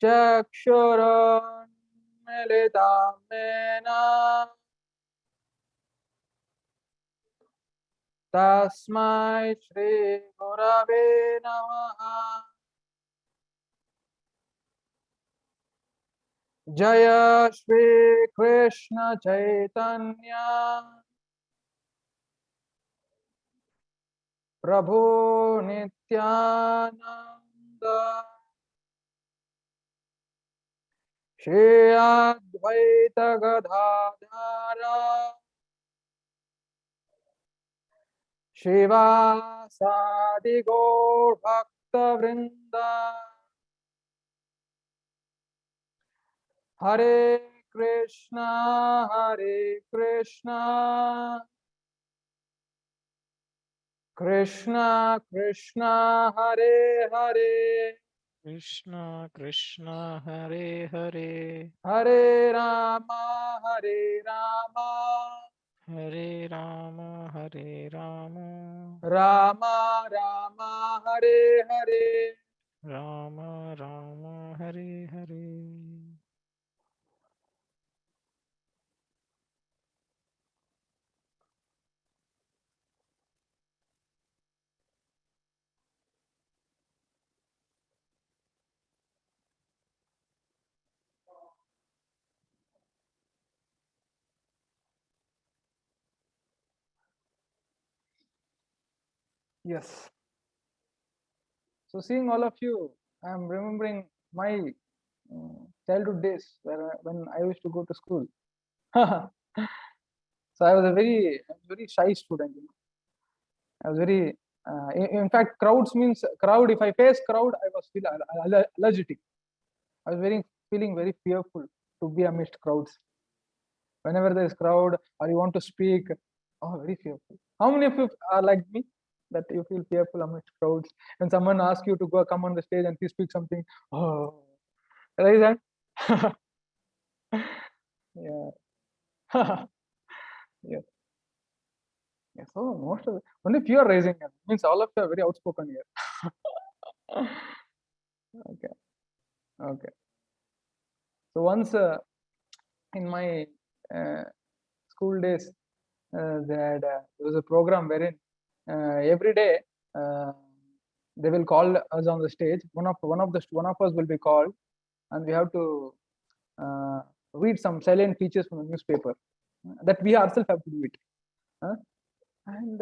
चक्षुरुन्मिलितं येन तस्मै श्रीगुरवे नमः। जय श्री कृष्ण चैतन्य प्रभु नित्यानंद श्री अद्वैत गदाधर शिवासादि गौर भक्त वृंद हरे कृष्णा कृष्णा कृष्णा हरे हरे कृष्ण कृष्ण हरे हरे हरे रामा हरे रामा हरे राम हरे Ram Rama Rama Hare Hare Ram Ram Hare Hare. Yes. So seeing all of you, I am remembering my childhood days when I used to go to school. So I was a very shy student. I was very, in fact, crowds means crowd. If I face crowd, I was feel allergic. I was feeling very fearful to be amidst crowds. Whenever there is crowd or you want to speak, oh, very fearful. How many of you are like me? That you feel fearful amidst crowds when someone asks you to go come on the stage and please speak something. Oh, raise hand. Yeah. Yes. Yes. So most of only few are raising hand. Means all of you are very outspoken here. Okay. Okay. So once in my uh, school days, there was a program wherein every day uh, they will call us on the stage. One of us will be called, and we have to uh, read some salient features from the newspaper that we ourselves have to do it. And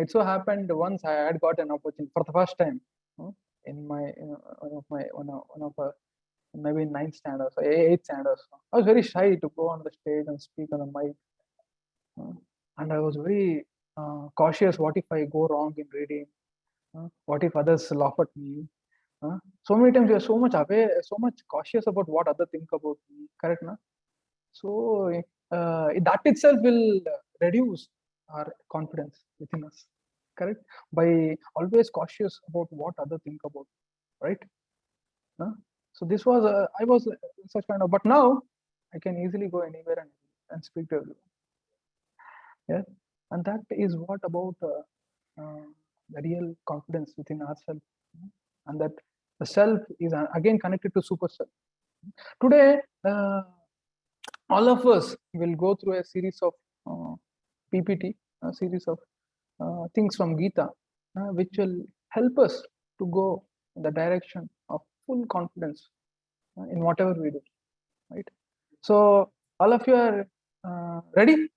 it so happened once I had got an opportunity for the first time in my one of maybe ninth standard or eighth standard. I was very shy to go on the stage and speak on the mic, and I was very cautious. What if I go wrong in reading? What if others laugh at me? So many times we are so much aware, so much cautious about what other think about me. Correct, na? So that itself will reduce our confidence within us. Correct, by always cautious about what other think about, right? So this was I was such kind of, but now I can easily go anywhere and speak to everyone. Yeah, and that is what about the real confidence within ourselves, and that the self is again connected to super self. Today, all of us will go through a series of PPT, a series of things from Gita, which will help us to go in the direction of full confidence in whatever we do. Right. So all of you are ready.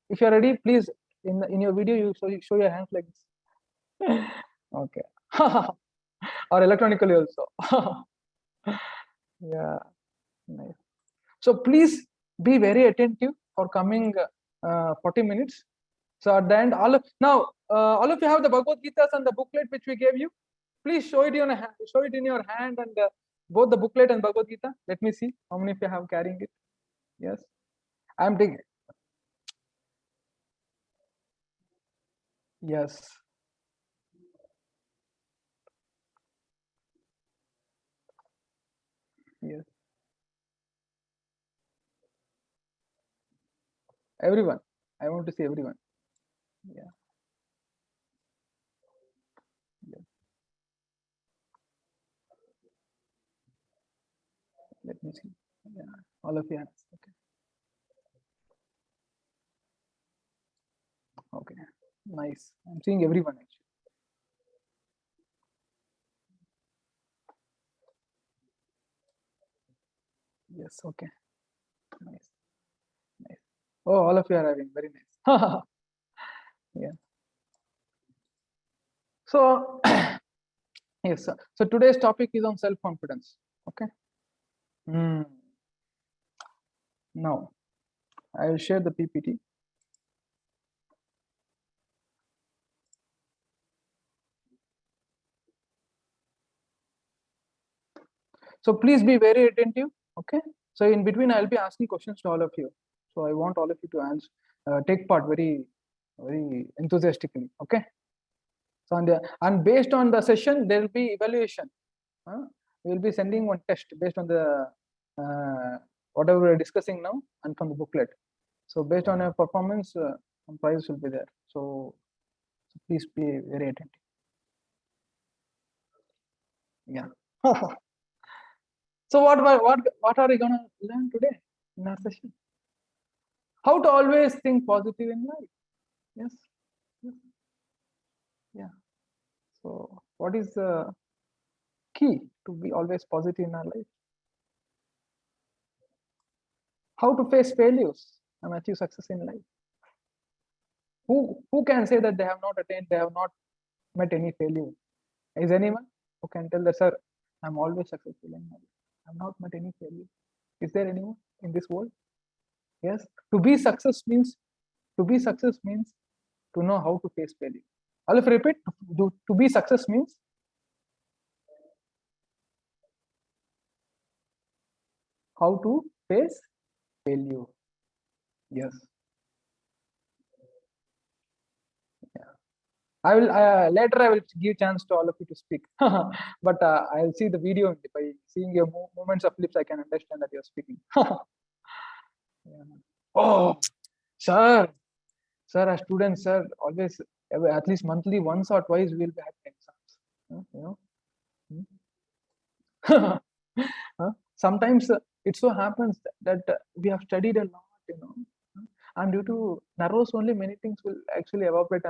If you are ready, please in your video you show your hands like this. Okay. Or electronically also. Yeah. Nice. So please be very attentive for coming 40 minutes. So at the end, all of you have the Bhagavad Gita and the booklet which we gave you. Please show it show it in your hand and both the booklet and Bhagavad Gita. Let me see how many of you have carrying it. Yes, I'm taking. Yes, yes. Everyone. I want to see everyone. Yeah. Yeah. Let me see. Yeah, all of you hands. Okay. Okay. Nice. I'm seeing everyone actually. Yes. Okay. Nice. Nice. Oh, all of you are having very nice. Yeah. So yes. So today's topic is on self-confidence. Okay. Now I will share the PPT. So please be very attentive. Okay. So in between, I'll be asking questions to all of you. So I want all of you to answer, take part very enthusiastically. Okay. So and based on the session, there will be evaluation. We will be sending one test based on the whatever we're discussing now and from the booklet. So based on your performance, some prize will be there. So please be very attentive. Yeah. So what are we gonna learn today in our session? How to always think positive in life. Yes. Yes. Yeah. So what is the key to be always positive in our life? How to face failures and achieve success in life? Who can say that they have not attained, they have not met any failure? Is anyone who can tell that, sir, I'm always successful in my life? I've not met any failure. Is there anyone in this world? Yes. To be success means to know how to face failure. I'll repeat. To be success means how to face failure. Yes. Yeah. I will later. I will give chance to all of you to speak, but I'll see the video by seeing your movements of lips. I can understand that you're speaking. Yeah. Oh, sir, sir, as students, sir, always at least monthly, once or twice, we will be having exams. You know. Sometimes it so happens that we have studied a lot, and due to nerves only, many things will actually evaporate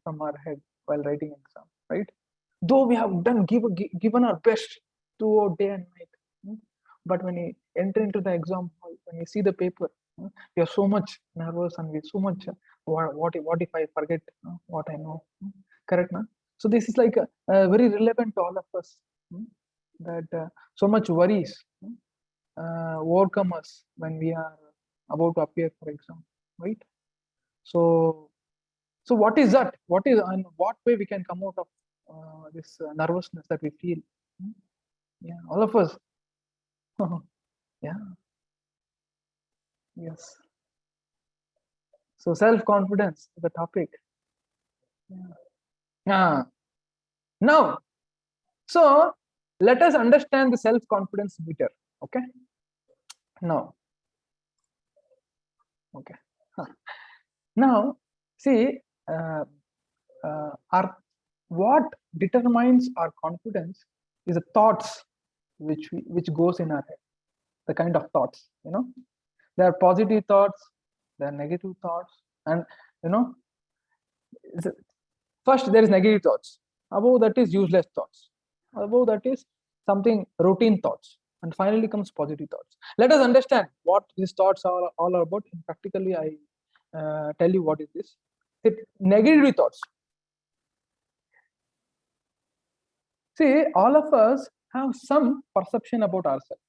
from our head while writing exam, right? Though we have given our best throughout day and night, but when you enter into the exam hall, when you see the paper, we are so much nervous and we so much what if I forget what I know, correct, na? So this is like very relevant to all of us, that so much worries overcome us when we are about to appear for exam, right? So what is that? What is, and what way we can come out of this nervousness that we feel? Yeah, all of us. Yeah. Yes. So self-confidence is the topic. Yeah. Now, so let us understand the self-confidence better. Okay. Now, okay. Now, see, our what determines our confidence is the thoughts which goes in our head. The kind of thoughts, there are positive thoughts, there are negative thoughts, and you know, first there is negative thoughts. Above that is useless thoughts. Above that is something routine thoughts, and finally comes positive thoughts. Let us understand what these thoughts are all about. And practically, I tell you what is this. Negative thoughts. See, all of us have some perception about ourselves.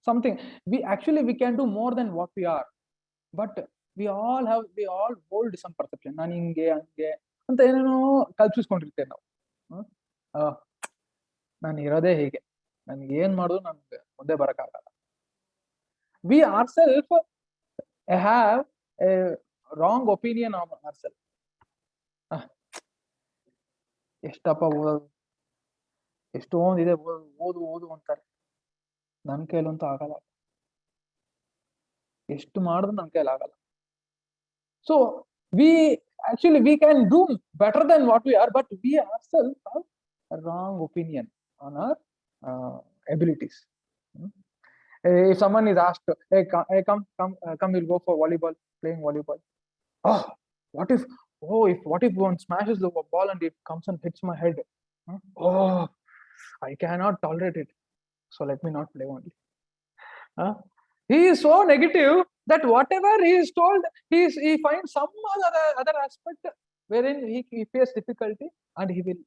Something we can do more than what we are, but we all hold some perception. ನಾನು ಹಿಂಗೆ ಹಂಗೆ ಅಂತ ಏನೇನೋ ಕಲ್ಪಿಸ್ಕೊಂಡಿರ್ತೇವೆ ನಾವು. ನಾನು ಇರೋದೇ ಹೀಗೆ, ನನ್ಗೆ ಏನ್ ಮಾಡೋದು ನನ್ಗೆ ಮುಂದೆ ಬರಕ್ಕಾಗಲ್ಲ. We ourselves have a wrong opinion of ourselves. ಎಷ್ಟಪ್ಪ ಓದೋದು, ಎಷ್ಟೊಂದಿದೆ ಓದು ಓದು ಅಂತಾರೆ, ನನ್ನ ಕೈಲಂತೂ ಆಗಲ್ಲ, ಎಷ್ಟು ಮಾಡಿದ್ರು ನನ್ನ ಕೈಲಿ ಆಗಲ್ಲ. So we can do better than what we are, but we ourselves have a wrong opinion on our abilities. If someone is asked, hey, come, we'll go for volleyball, playing volleyball. Oh, what if, what if one smashes the ball and it comes and hits my head? Oh, I cannot tolerate it. So let me not play only. He is so negative that whatever he is told, he finds some other aspect wherein he faces difficulty, and he will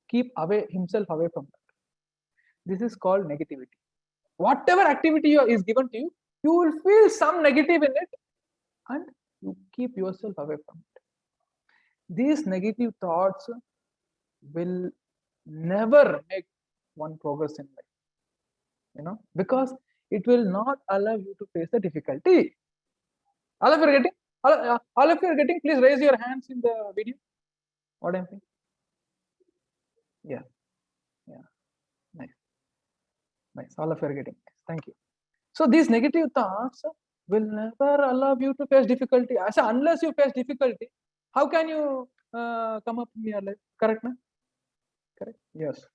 keep himself away from that. This is called negativity. Whatever activity is given to you, you will feel some negative in it, and you keep yourself away from it. These negative thoughts will never make one progress in life, because it will not allow you to face the difficulty. All of you are getting? All of you are getting? Please raise your hands in the video. What I'm saying? Yeah. Nice. All of you are getting. Thank you. So these negative thoughts will never allow you to face difficulty. I say, unless you face difficulty, how can you come up in your life? Correct, na? Correct. Yes.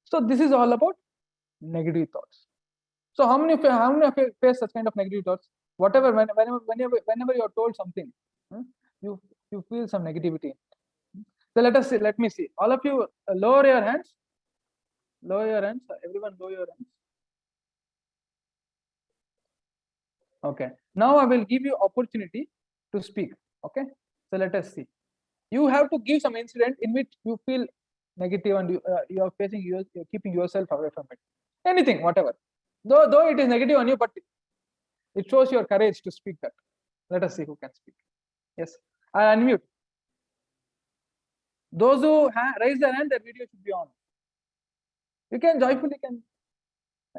So this is all about negative thoughts. So how many face such kind of negative thoughts? Whatever, whenever you are told something, you feel some negativity. So let me see. All of you lower your hands. Lower your hands. Everyone lower your hands. Okay. Now I will give you opportunity to speak. Okay. So let us see. You have to give some incident in which you feel negative and you are facing you're keeping yourself away from it. Anything, whatever. Though it is negative on you, but it shows your courage to speak that. Let us see who can speak. Yes. I unmute. Those who raise their hand, their video should be on. You can joyfully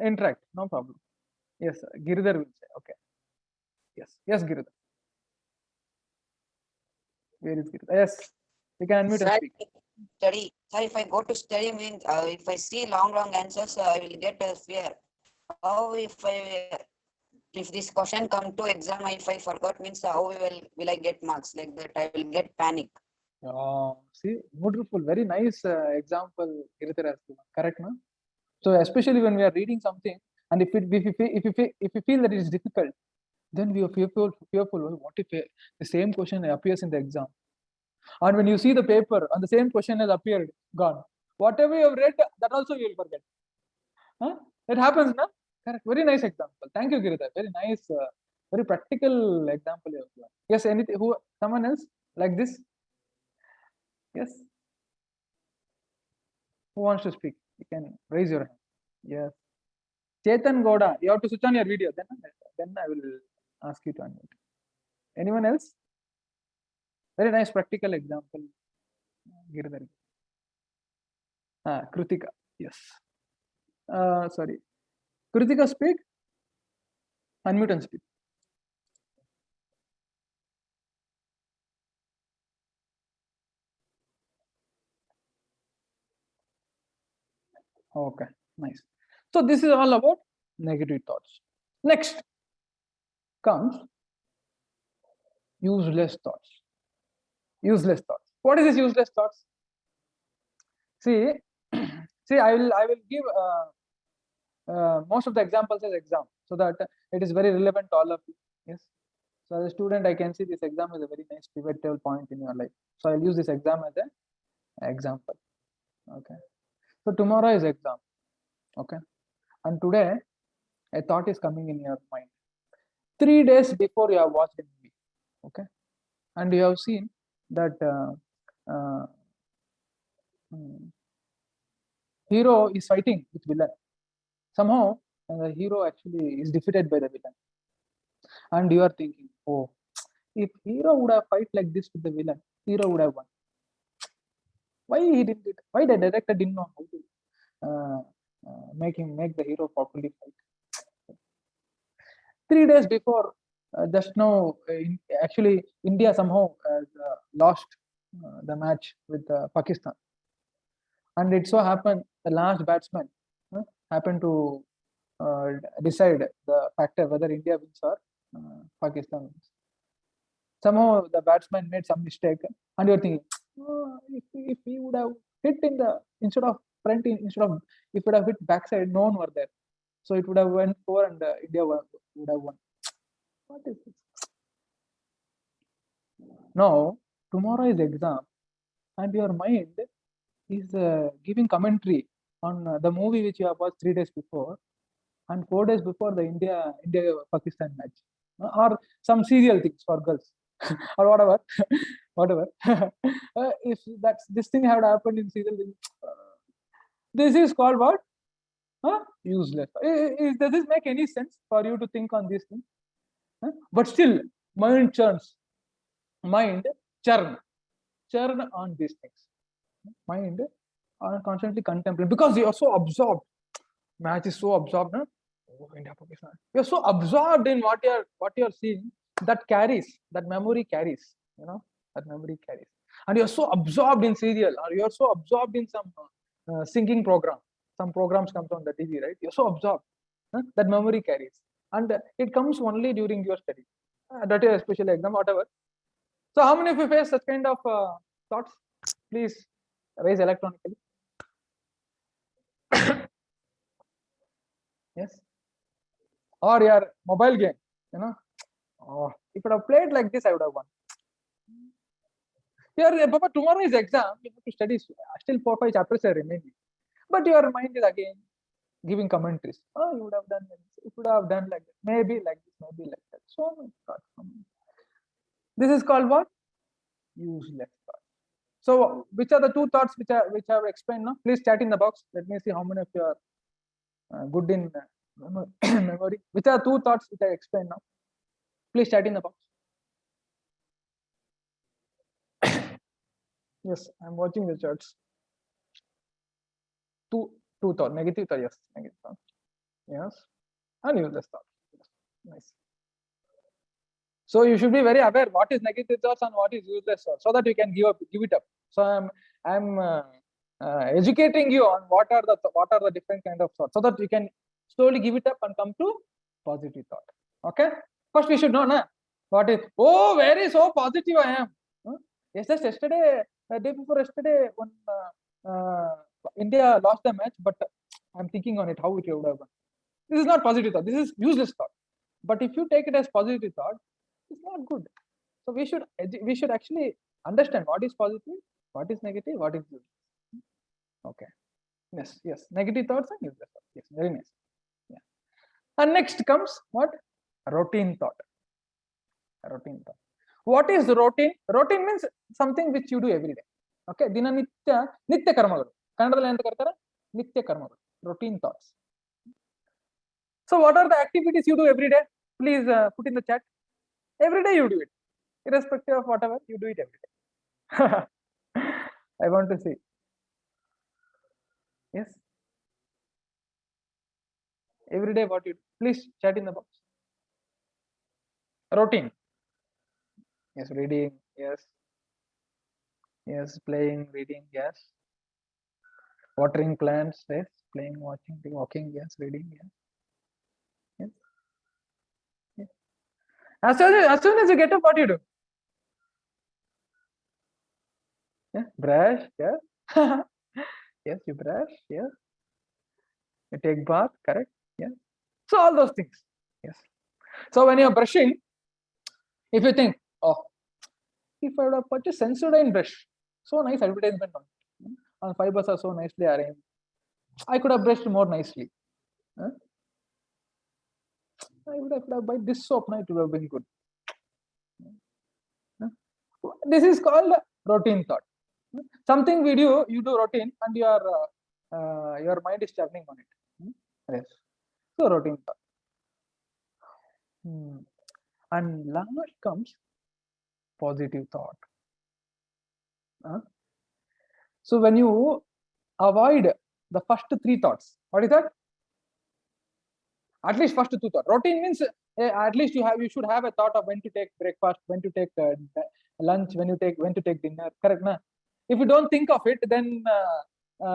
interact. No problem. Yes, Giridhar will say. Okay. Yes, Giridhar. Where is Giridhar? Yes, you can unmute and speak. Study. Sir, if I go to study, means if I see long answers, I will get a fear. How if this question come to exam, if I forgot, means how will I get marks like that? I will get panic. See, wonderful, very nice example, Giridhar has given. Correct, no? So especially when we are reading something, and if you feel that it is difficult, then we are fearful. What if the same question appears in the exam? And when you see the paper and the same question has appeared, gone. Whatever you have read, that also you will forget. That happens, no? Correct. Very nice example. Thank you, Giridhar. Very nice, very practical example you have given. Yes, anything? Someone else like this? Yes. Who wants to speak? You can raise your hand. Yes. Chetan Goda, you have to switch on your video. Then I will ask you to unmute. Anyone else? Very nice practical example. Giridhar. Kritika. Yes. Sorry. Kritika, speak. Unmute and speak. Okay, nice. So this is all about negative thoughts. Next comes useless thoughts. Useless thoughts. What is this useless thoughts? See, I will give most of the examples as exam, so that it is very relevant to all of you. Yes. So as a student, I can see this exam is a very nice pivotal point in your life. So I'll use this exam as an example. Okay. So tomorrow is exam. Okay. And today, a thought is coming in your mind. 3 days before you have watched a movie. Okay. And you have seen that hero is fighting with villain. Somehow, the hero actually is defeated by the villain. And you are thinking, oh, if hero would have fight like this with the villain, hero would have won. Why he didn't it? Why the director didn't know how to make the hero properly fight? 3 days before, just now, actually, India somehow lost the match with Pakistan. And it so happened the last batsman happened to decide the factor whether India wins or Pakistan wins. Somehow the batsman made some mistake, and you're thinking, if he would have hit in the instead of if it would have hit backside, no one were there. So it would have went 4 and India would have won. What is this? Now, tomorrow is exam, and your mind is giving commentary on the movie which you have watched 3 days before and 4 days before the India Pakistan match, or some serial things for girls, or whatever, whatever. If that's this thing had happened in serial, this is called what? Useless. Does this make any sense for you to think on these things? But still, mind churns. Mind churn on these things. Mind are constantly contemplating because you are so absorbed. Match is so absorbed. No? Oh, India, Pakistan. You're so absorbed in what you're seeing that carries, that memory carries. You know, that memory carries. And you're so absorbed in serial, or you're so absorbed in some singing program. Some programs comes on the TV, right? You're so absorbed. That memory carries. And it comes only during your study. That is a special exam, whatever. So how many of you face such kind of thoughts? Please raise electronically. Yes. Or your mobile game, you know. Oh, if I have played like this, I would have won. Here, Papa, tomorrow is exam. You have to study. Still 4-5 chapters are remaining. But your mind is again giving commentaries. Oh, you would have done this. You would have done like that. Maybe like this, maybe like that. So much thought. This is called what? Useless thought. So, which are the two thoughts which I have explained now? Please chat in the box. Let me see how many of you are good in memory. Which are two thoughts which I explained now? Please chat in the box. Yes, I'm watching the charts. Two thought, negative thought, yes, negative thought. Yes, and useless thought. Yes. Nice. So you should be very aware what is negative thoughts and what is useless thoughts, so that you can give it up. So I'm educating you on what are the different kind of thoughts, so that you can slowly give it up and come to positive thought. Okay. First we should know, what is, oh, very so positive I am. Yes, just yesterday, day before yesterday, when India lost the match, but I'm thinking on it how it would have won. This is not positive thought. This is useless thought. But if you take it as positive thought, it's not good. So we should actually understand what is positive, what is negative, what is useless. Okay. Yes. Negative thoughts and useless thoughts. Yes, very nice. Yeah. And next comes what? Routine thought. Routine thought. What is routine? Routine means something which you do every day. Okay. Nitya karmagalu. Kannadalli enta kartara? Nitya karmagalu. Routine thoughts. So what are the activities you do every day? Please put in the chat. Every day you do it. Irrespective of whatever, you do it every day. I want to see. Yes. Every day what you do. Please chat in the box. Routine. Yes, reading. Yes. Yes, playing, reading. Yes. Watering plants. Yes. Playing, watching, walking. Yes. Reading. Yes. Yes. Yes. As soon as you get up, what do you do? Yeah. Brush. Yes. Yes, you brush. Yes. You take bath. Correct. Yes. So all those things. Yes. So when you're brushing, if you think, oh, if I would have purchased Sensodyne brush, so nice advertisement on it. And fibers are so nicely arranged. I could have brushed more nicely. I would have buy this soap, now it would have been good. This is called routine thought. Something you do routine, and your mind is churning on it. Yes. So routine thought. And last comes positive thought. So when you avoid the first three thoughts, what is that? At least first two thoughts. Routine means at least you should have a thought of when to take breakfast, when to take lunch, when to take dinner. Correct, na? If you don't think of it, then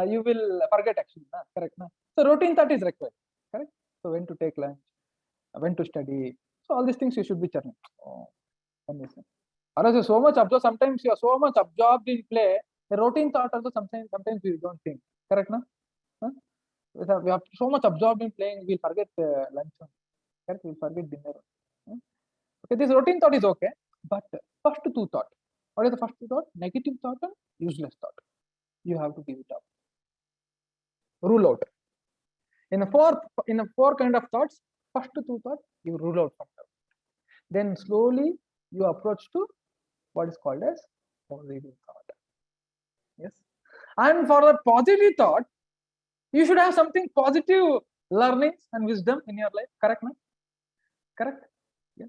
you will forget actually. Na? Correct, na? So routine thought is required. Correct. So when to take lunch, when to study. So all these things you should be churning. Oh, amazing. Otherwise, you're so much absorbed. Sometimes you are so much absorbed in play. The routine thought also sometimes you don't think. Correct, na? Huh? We have so much absorbed in playing, we'll forget lunch. Correct? We'll forget dinner. Okay, this routine thought is okay, but first two thought. What is the first two thought? Negative thought and useless thought. You have to give it up. Rule out. In the four kind of thoughts, first two thoughts you rule out from them. Then slowly you approach to what is called as positive thought. Yes. And for that positive thought, you should have something positive learnings and wisdom in your life. Correct, no? Correct? Yes.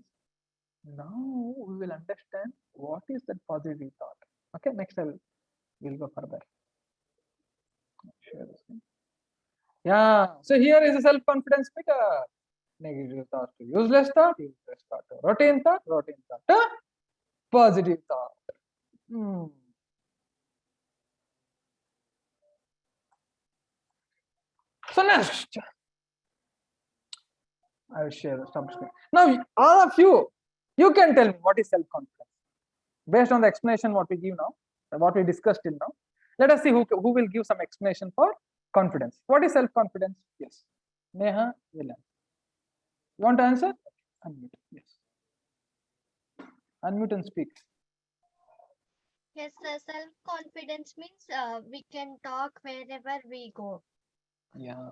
Now we will understand what is that positive thought. Okay, next we'll go further. Share this thing. Yeah. So here is a self-confidence speaker. Negative thought to useless thought to routine thought to positive thought. So next, I will share the subscribe. Now, all of you can tell me what is self-confidence based on the explanation what we give now, what we discussed till now. Let us see who will give some explanation for confidence. What is self-confidence? Yes, Neha will answer. You want to answer? Unmute. Yes. Unmute and speak. Yes, self-confidence means we can talk wherever we go. Yeah.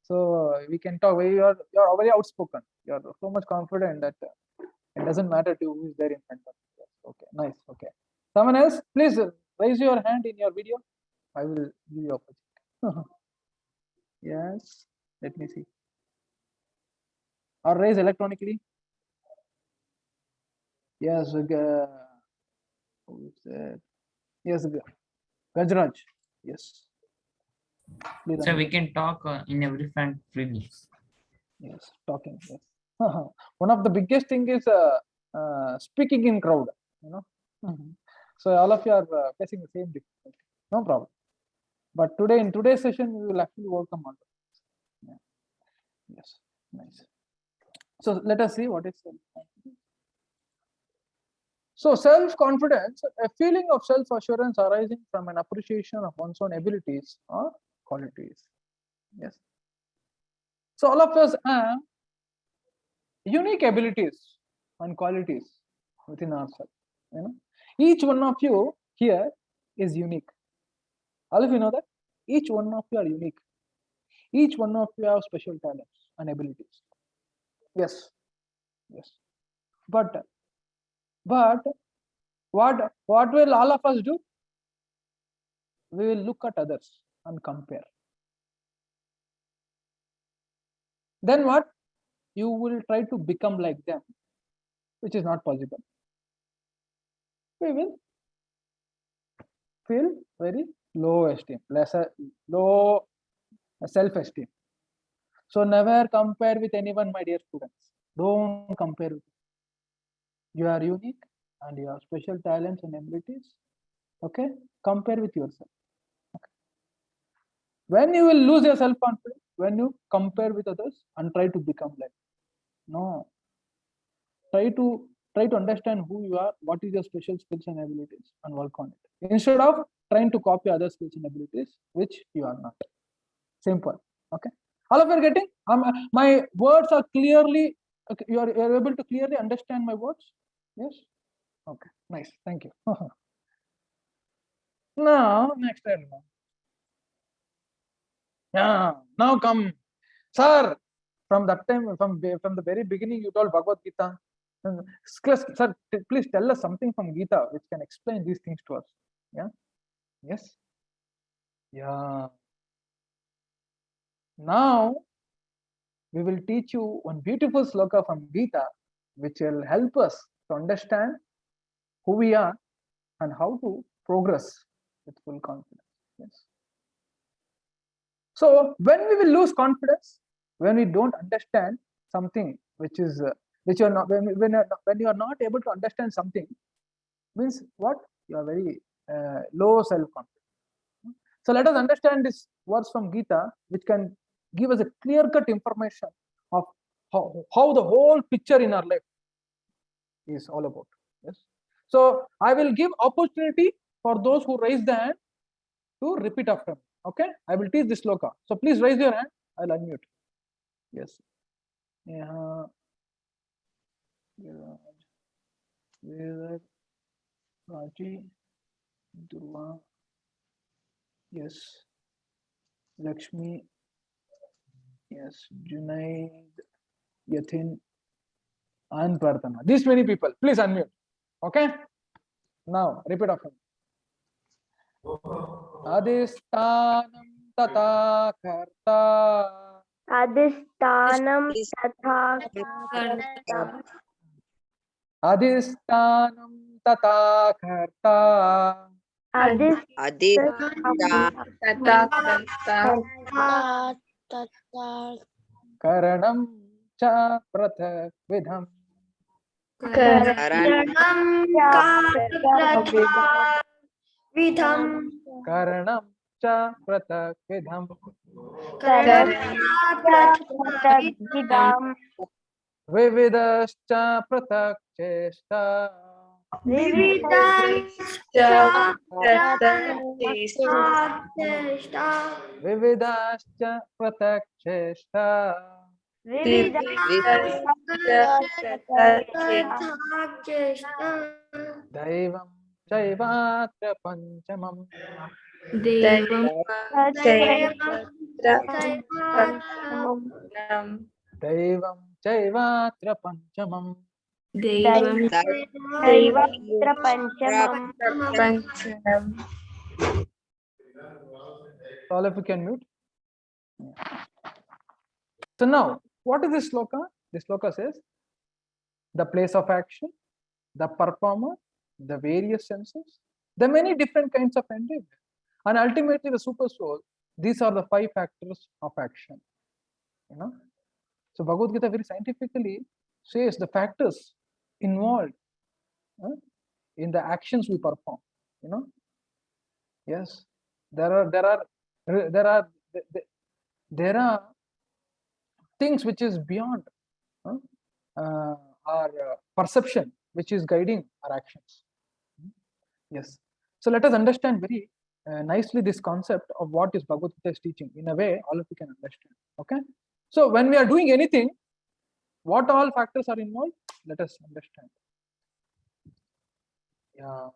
So we can talk. You're very outspoken. You're so much confident that it doesn't matter to who is there in front of you. Yes. Okay. Nice. Okay. Someone else, please raise your hand in your video. I will give you opportunity. Yes. Let me see. Or raise electronically. Yes. Who is that? Yes. Gajraj. Yes. So we can talk in every front freely. Yes, talking. Yes. One of the biggest thing is speaking in crowd. You know. So all of you are facing the same difficulty. No problem. But today, in today's session, we will actually overcome all of this. Yeah. Yes. Nice. So let us see what is self-confidence. So self-confidence, a feeling of self-assurance arising from an appreciation of one's own abilities or qualities. Yes. So all of us have unique abilities and qualities within ourselves. You know, each one of you here is unique. All of you know that each one of you are unique. Each one of you have special talents and abilities. Yes, yes. But what will all of us do? We will look at others and compare. Then what? You will try to become like them, which is not possible. We will feel very low esteem, low self-esteem. So never compare with anyone, my dear students. Don't compare with them. You are unique and you have special talents and abilities. Okay, compare with yourself. Okay. When you will lose your self-confidence, when you compare with others and try to become like, no. Try to understand who you are, what is your special skills and abilities, and work on it. Instead of trying to copy other skills and abilities which you are not. Simple. Okay. All of you are getting? My words are clearly. Okay, you are able to clearly understand my words. Yes. Okay. Nice. Thank you. Now next element. Yeah. Now come, sir. From that time, from the very beginning, you told Bhagavad Gita. Sir, please tell us something from Gita which can explain these things to us. Yeah. Yes. Yeah. Now we will teach you one beautiful sloka from Gita which will help us to understand who we are and how to progress with full confidence. Yes. So when we will lose confidence, when we don't understand something which is which you are not, when you are not able to understand something, means what? You are very low self-confidence. So let us understand this words from Gita, which can give us a clear-cut information of how the whole picture in our life is all about. Yes. So I will give opportunity for those who raise the hand to repeat after me. Okay, I will teach this sloka. So please raise your hand. I'll unmute. Yes. Yeah. Raji, Durva. Yes. Lakshmi. Yes. Junaid, Yathin, and Pratana. These many people. Please unmute. Okay. Now repeat after me. Adhistanam tata karta. Adhistanam Please, tatha Adhistanam tata karta. Aditya, Karanam cha prathak vidham. Karan, Karanam cha prathak vidham. Vividascha prathak chesta. Vividascha prathak chesta. Daivam chaivatra panchamam. Daivam chaivatra panchamam. All of you can mute. So now, what is this sloka? This sloka says, the place of action, the performer, the various senses, the many different kinds of endeavor, and ultimately the super soul. These are the 5 factors of action. You know, so Bhagavad Gita very scientifically says the factors involved in the actions we perform. You know, yes, there are things which is beyond our perception, which is guiding our actions. Yes. So let us understand very nicely this concept of what is Bhagavad Gita is teaching. In a way, all of you can understand. Okay. So when we are doing anything, what all factors are involved? Let us understand. Yeah.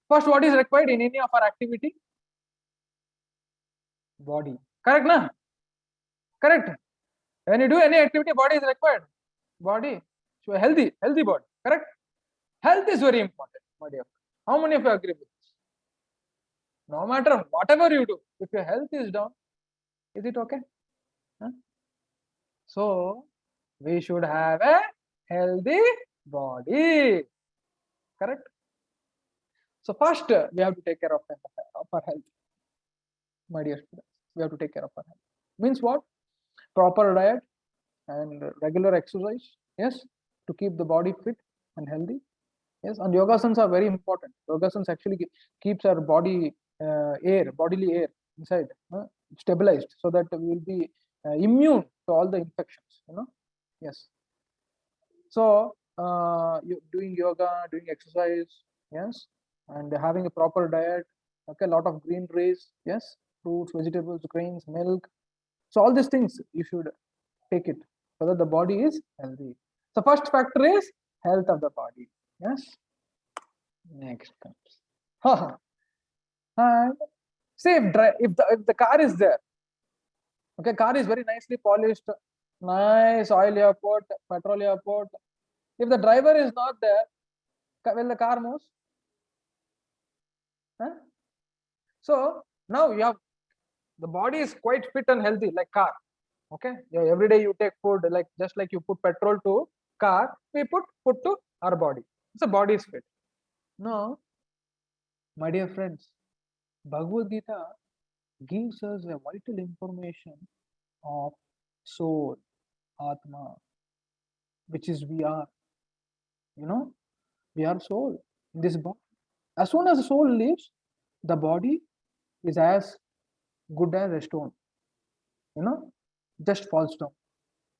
First, what is required in any of our activity? Body. Correct, na? Correct. When you do any activity, body is required. Body. So a healthy body. Correct. Health is very important, my dear. How many of you agree with this? No matter whatever you do, if your health is down, is it okay? Huh? So we should have a healthy body. Correct. So first we have to take care of our health, my dear students. We have to take care of our health. Means what? Proper diet and regular exercise. Yes, to keep the body fit and healthy. Yes, and yogasans are very important. Yogasans actually keeps our body bodily air inside stabilized, so that we will be immune to all the infections. You know. Yes. So doing yoga, doing exercise, yes, and having a proper diet. Okay, a lot of greeneries, yes, fruits, vegetables, grains, milk. So all these things you should take it so that the body is healthy. So first factor is health of the body. Yes. Next comes. And see if the car is there. Okay, car is very nicely polished, nice oil you have put, petrol you have put. If the driver is not there, will the car move? Huh? So now you have the body is quite fit and healthy like car. Okay, every day you take food, like just like you put petrol to car, we put food to our body. So body is fit. Now, my dear friends, Bhagavad Gita gives us a vital information of soul, Atma, which is we are. You know, we are soul in this body. As soon as the soul leaves, the body is as good as a stone. You know, just falls down.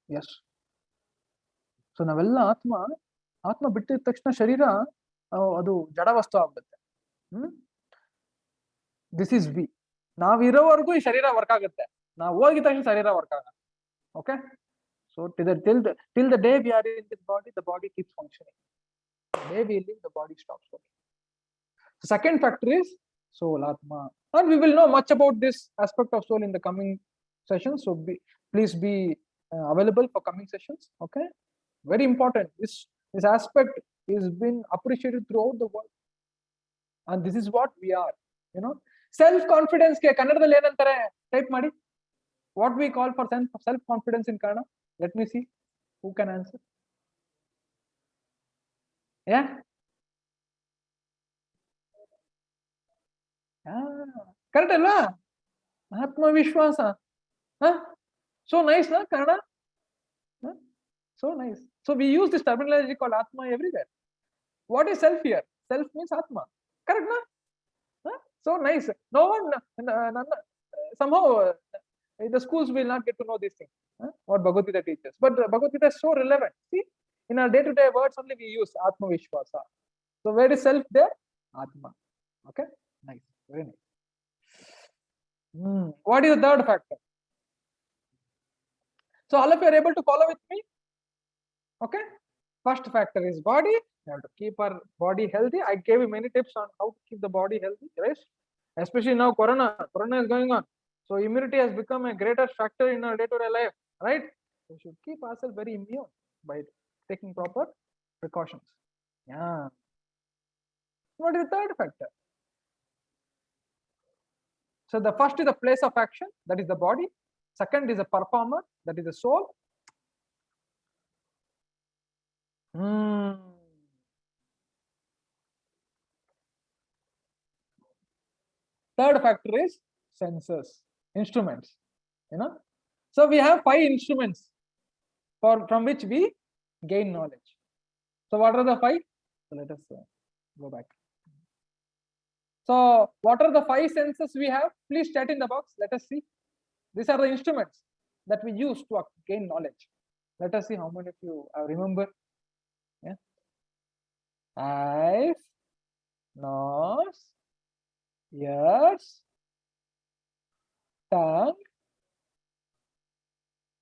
Yes. So ನಾವೆಲ್ಲ ಆತ್ಮ ಬಿಟ್ಟಿದ ತಕ್ಷಣ ಶರೀರ ಅದು ಜಡ ವಸ್ತು ಆಗ್ಬಿಡುತ್ತೆ. This is we. ನಾವಿರೋವರೆಗೂ ಈ ಶರೀರ ವರ್ಕ್ ಆಗುತ್ತೆ, ನಾವು ಹೋಗಿದ ತಕ್ಷಣ ಶರೀರ ವರ್ಕ್ ಆಗಲ್ಲ. Okay, so till the day we are in this body, the body keeps functioning. The day we leave, the body stops working. The second factor is soul, atma, and we will know much about this aspect of soul in the coming sessions. So please be available for coming sessions. Okay, very important. This aspect is been appreciated throughout the world, and this is what we are. Self confidence ke kannadadalli enantare type ಮಾಡಿ. What we call for self confidence in Kannada? Let me see who can answer. Yeah, correct alva? Atma Vishwasa. So nice, na Kannada? So nice. So we use this terminology called Atma everywhere. What is self here? Self means Atma. Correct, na? So nice. No one, somehow, the schools will not get to know these things. What Bhagavad Gita teaches. But Bhagavad Gita is so relevant. See, in our day-to-day words only we use Atma Vishwasa. So where is self there? Atma. Okay, nice, very nice. What is the third factor? So all of you are able to follow with me? Okay, first factor is body. You have to keep our body healthy. I gave you many tips on how to keep the body healthy, right? Especially now corona is going on, so immunity has become a greater factor in our day-to-day life, right? We should keep ourselves very immune by taking proper precautions. Yeah. What is the third factor? So the first is the place of action, that is the body. Second is a performer, that is the soul. Third factor is senses, instruments. So we have 5 instruments from which we gain knowledge. So what are the 5? So let us go back. So what are the 5 senses we have? Please chat in the box. Let us see. These are the instruments that we use to gain knowledge. Let us see how many of you remember. Yeah. Eyes, nose, ears, tongue,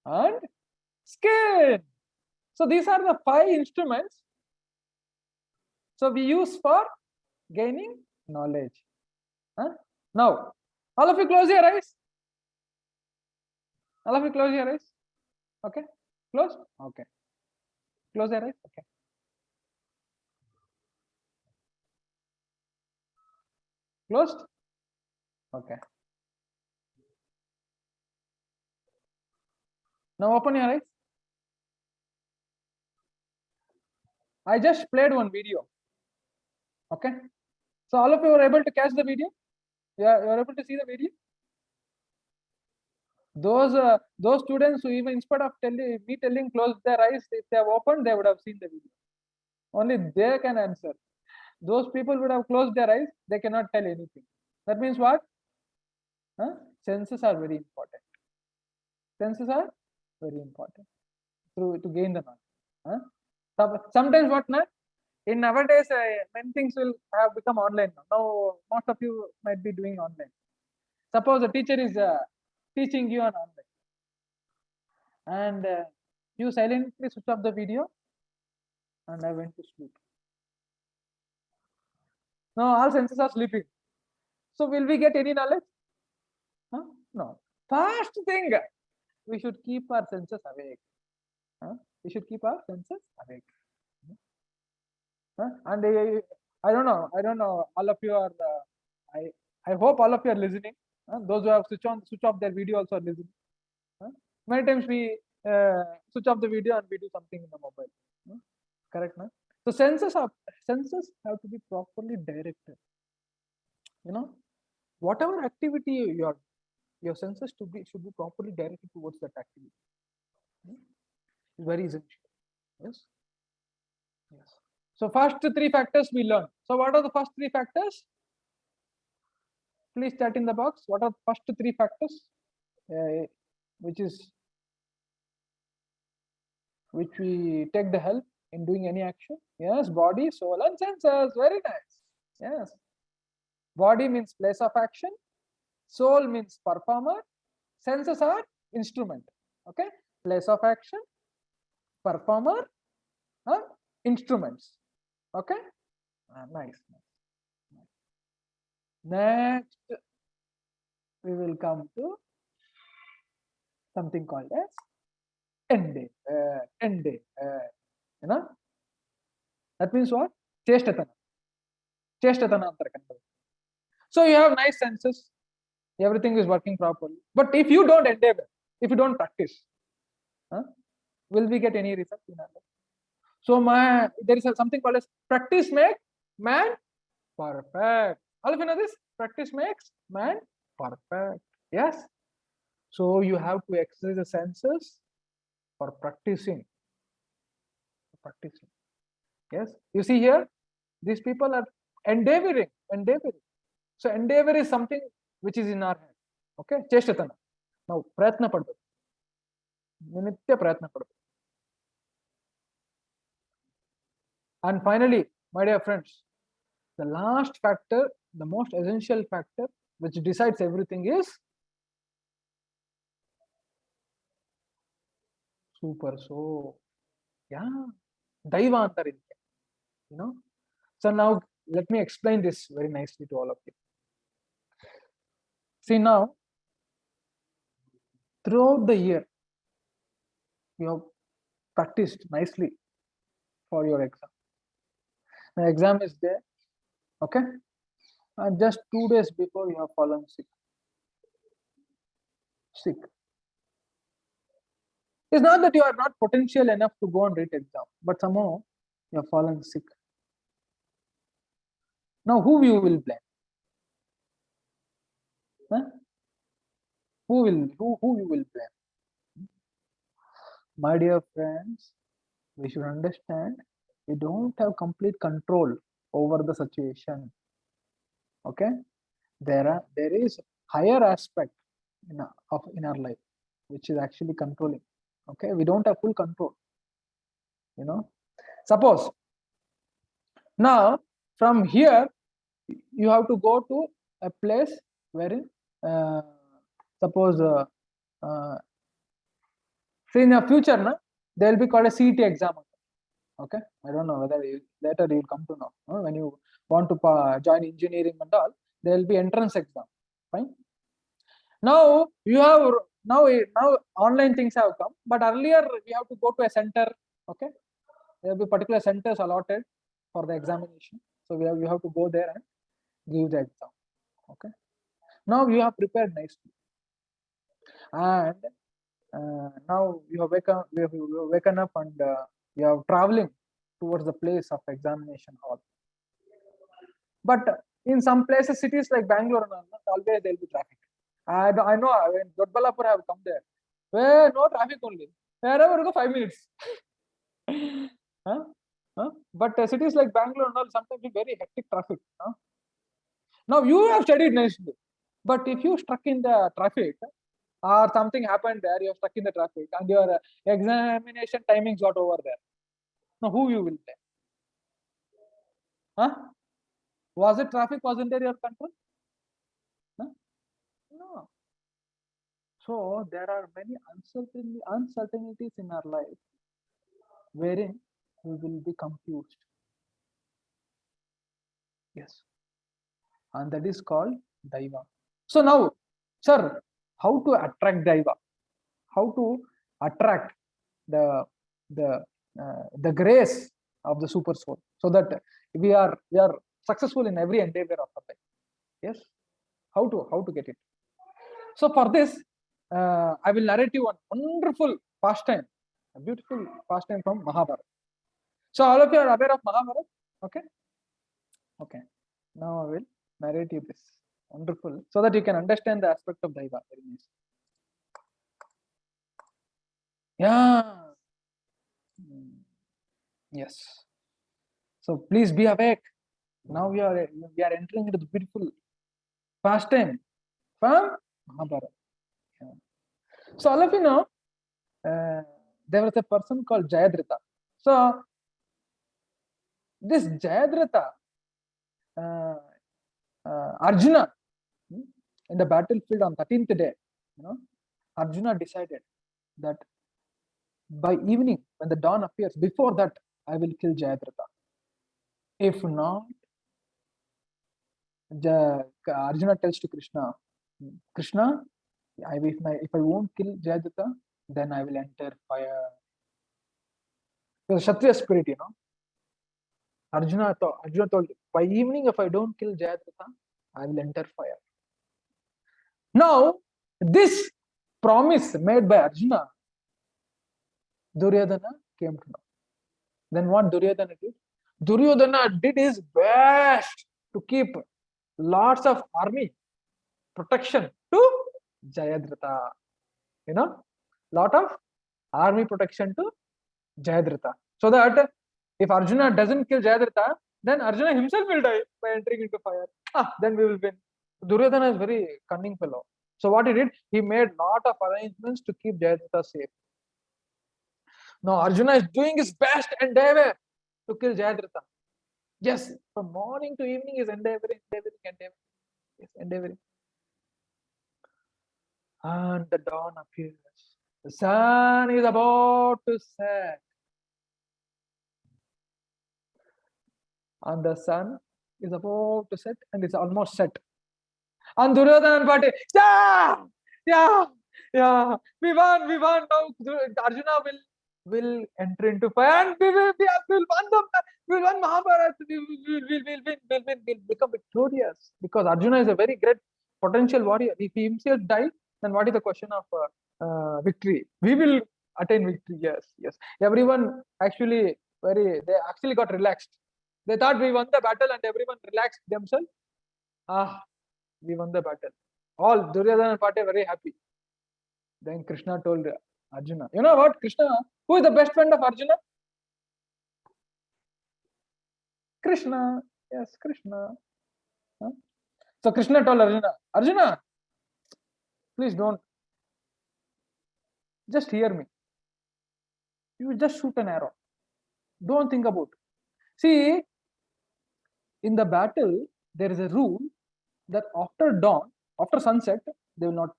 and skin. So these are the 5 instruments. So we use for gaining knowledge. Now, all of you close your eyes. All of you close your eyes. Okay, close. Okay, close your eyes. Okay. Closed. Okay. Now open your eyes. I just played one video. Okay. So all of you are able to catch the video? Yeah, you are able to see the video? Those students who even instead of telling close their eyes, if they have opened, they would have seen the video. Only they can answer. Those people would have closed their eyes, they cannot tell anything. That means what? Senses are very important. Senses are very important to gain the knowledge. Sometimes what not? In nowadays, many things will have become online now. Now most of you might be doing online. Suppose a teacher is teaching you on online, and you silently switch off the video, and I went to sleep. Now all senses are sleeping. So will we get any knowledge? No. First thing, we should keep our senses awake. We should keep our senses awake. And I don't know. All of you are. I hope all of you are listening. Those who have switch off their video also are listening. Many times we switch off the video and we do something in the mobile. Correct, no? So senses have to be properly directed. Whatever activity your senses should be properly directed towards that activity. Very essential. Yes. Yes. So first 3 factors we learned. So what are the first 3 factors? Please chat in the box. What are the first 3 factors? Which we take the help in doing any action? Yes, body, soul, and senses. Very nice. Yes. Body means place of action. Soul means performer. Senses are instrument. Okay, place of action, performer, instruments. Okay, nice. Next, we will come to something called as endeavor. You know, that means what? Cheshtatana. Cheshtatana antarakanda. So you have nice senses, everything is working properly. But if you don't endeavor, if you don't practice, will we get any result in our life? So there is something called as practice makes man perfect. All of you know this? Practice makes man perfect. Yes. So you have to exercise the senses for practicing. Yes. You see here, these people are endeavoring. So endeavor is something which is in our hand. Okay. Cheshtatana. Now, prayatna padಬೇಕು. ನಿತ್ಯ ಪ್ರಯತ್ನ ಪಡಬೇಕು. And finally, my dear friends, the last factor, the most essential factor which decides everything is super soul. Yeah, daiva antaridya. You know. So now let me explain this very nicely to all of you. See now, throughout the year, you have practiced nicely for your exam. The exam is there, okay, and just 2 days before you have fallen sick. It's not that you are not potential enough to go and write exam, but somehow you have fallen sick. Now who you will blame? Who you will blame? My dear friends, we should understand we don't have complete control over the situation. Okay, there is higher aspect in our life which is actually controlling. Okay, we don't have full control. You know, suppose now from here you have to go to a place wherein suppose see in the future there will be called a CET exam. Okay, I don't know whether later you will come to know. When you want to join engineering and all, there will be entrance exam. Fine. Now you have now online things have come, but earlier we have to go to a center. Okay, there will be particular centers allotted for the examination. So you have to go there and give the exam. Okay. Now you have prepared nicely, and now you have waken up and you are traveling towards the place of examination hall. But in some places, cities like Bangalore, always there will be traffic. I know when Dodbalapur have come there, where no traffic only. Wherever you go, 5 minutes. But cities like Bangalore and all sometimes be very hectic traffic. Now you have studied nicely, but if you stuck in the traffic or something happened there, you are stuck in the traffic and your examination timings got over there. Now who you will blame? Was it traffic was under your control? No. So there are many uncertainties in our life wherein we will be confused. Yes. And that is called daiva. So now, sir, how to attract daiva? How to attract the grace of the super soul, so that we are successful in every endeavor of our life. Yes. How to get it? So for this, I will narrate you one wonderful pastime, a beautiful pastime from Mahabharata. So all of you are aware of Mahabharata? Okay. Okay. Now I will narrate you this. Wonderful. So that you can understand the aspect of Daiva. Very nice. Yeah. Yes. So please be awake. Now we are entering into the beautiful pastime from Mahabharata. Yeah. So all of you know, there was a person called Jayadratha. So this Jayadratha, Arjuna, in the battlefield on 13th day, Arjuna decided that by evening, when the dawn appears, before that, I will kill Jayadratha. If not, Arjuna tells to Krishna, Krishna, if I won't kill Jayadratha, then I will enter fire. The Kshatriya spirit, Arjuna told, by evening, if I don't kill Jayadratha, I will enter fire. Now, this promise made by Arjuna, Duryodhana came to know. Then what Duryodhana did? Duryodhana did his best to keep lots of army protection to Jayadratha. Lot of army protection to Jayadratha. So that if Arjuna doesn't kill Jayadratha, then Arjuna himself will die by entering into fire. Then we will win. Duryodhana is very cunning fellow. So what he did, he made lot of arrangements to keep Jayadratha safe. Now Arjuna is doing his best endeavor to kill Jayadratha. Yes, from morning to evening is endeavoring. Yes, endeavoring. And the dawn appears. The sun is about to set. And the sun is about to set and it's almost set. And Duryodhana and Party, yeah, we won now. Arjuna will enter into fire and we'll won Mahabharata. We'll become victorious because Arjuna is a very great potential warrior. If he himself dies, then what is the question of victory? We will attain victory. Yes. Everyone actually they actually got relaxed. They thought we won the battle and everyone relaxed themselves. We won the battle. All Duryodhana and Party very happy. Then Krishna told Arjuna, you know what, Krishna, who is the best friend of Arjuna? Krishna. Yes, Krishna. So Krishna told Arjuna, please don't. Just hear me. You just shoot an arrow. Don't think about it. See, in the battle, there is a rule that after dawn, after sunset, they will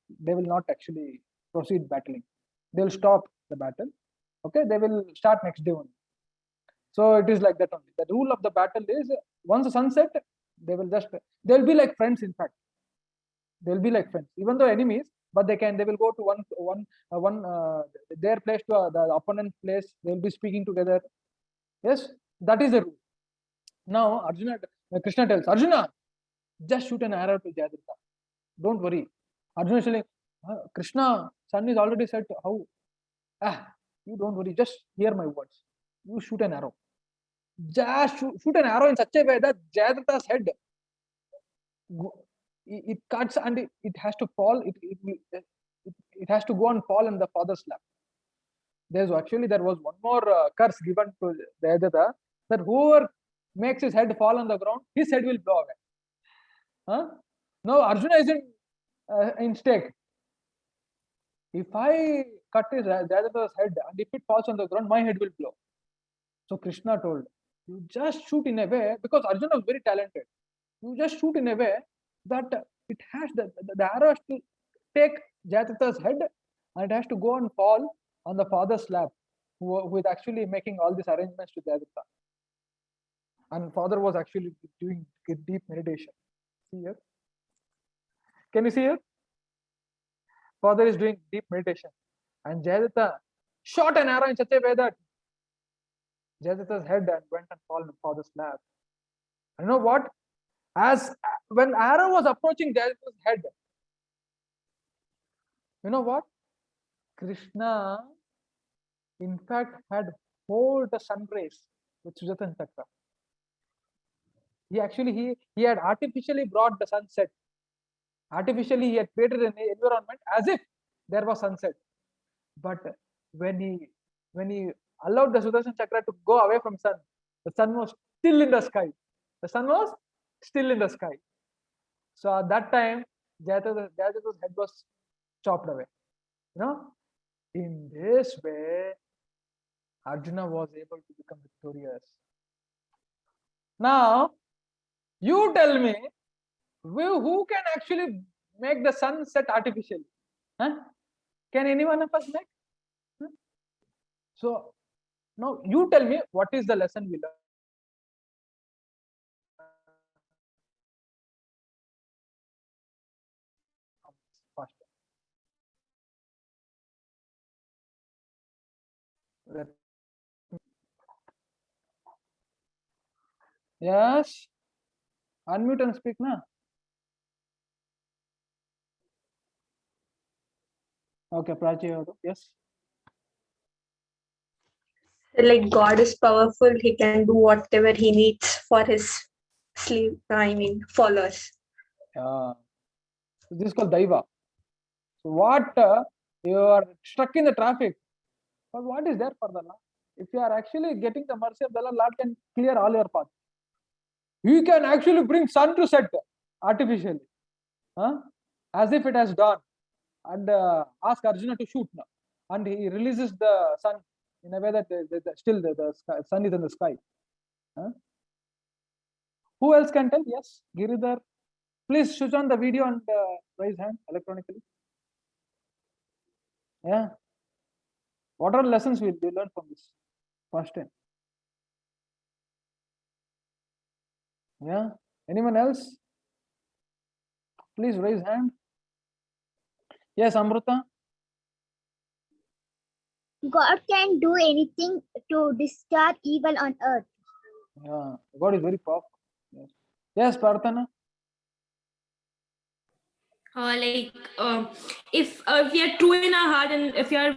not actually proceed battling. They will stop the battle. Okay, they will start next day only. So it is like that only. The rule of the battle is once the sunset, they will be like friends. In fact, they will be like friends, even though enemies. But they will go to their place to the opponent's place. They will be speaking together. Yes, that is the rule. Now Krishna tells Arjuna, just shoot an arrow to Jayadratha. Don't worry. Arjuna is saying, Krishna, sun is already set. How? You don't worry. Just hear my words. You shoot an arrow. Just shoot an arrow in such a way that Jayadratha's head, it cuts and it has to fall. It has to go and fall in the father's lap. There was one more curse given to Jayadratha, that whoever makes his head fall on the ground, his head will blow away. Now Arjuna is in stake. If I cut Jayadratha's head and if it falls on the ground, my head will blow. So Krishna told, you just shoot in a way, because Arjuna was very talented. You just shoot in a way that it has the arrow has to take Jayadratha's head and it has to go and fall on the father's lap, who is actually making all these arrangements to Jayadratha. And father was actually doing deep meditation. See here? Can you see here? Father is doing deep meditation. And Jayadratha shot an arrow in such a way that Jayadratha's head went and fell on father's lap. And you know what? When arrow was approaching Jayadratha's head, you know what? Krishna, in fact, had hold the sun rays with Sudarshana Chakra. He had artificially brought the sunset. Artificially, he had created an environment as if there was sunset. But when he allowed the Sudarshana Chakra to go away from sun, the sun was still in the sky. The sun was still in the sky. So at that time, Jayadratha's head was chopped away. In this way, Arjuna was able to become victorious. Now, you tell me, Who can actually make the sun set artificially? Huh? Can any one of us make? Huh? So now you tell me, what is the lesson we learn? First. Yes. Unmute and speak now. Okay, Prachi. Yes. Like God is powerful, he can do whatever he needs for his followers. So this is called Daiva. So what you are stuck in the traffic, but what is there for the Lord? If you are actually getting the mercy of the Lord, Lord can clear all your path. He can actually bring sun to set artificially, as if it has dawn, and ask Arjuna to shoot now, and he releases the sun in a way that still the sun is in the sky. Who else can tell? Yes, Giridhar. Please switch on the video and raise hand electronically. Yeah. What are lessons we learn from this first time? Yeah. Anyone else? Please raise hand. Yes, Amrita. God can do anything to discharge evil on earth. Yeah, God is very powerful. Yes, yes, Prarthana. If we are true in our heart, and if we are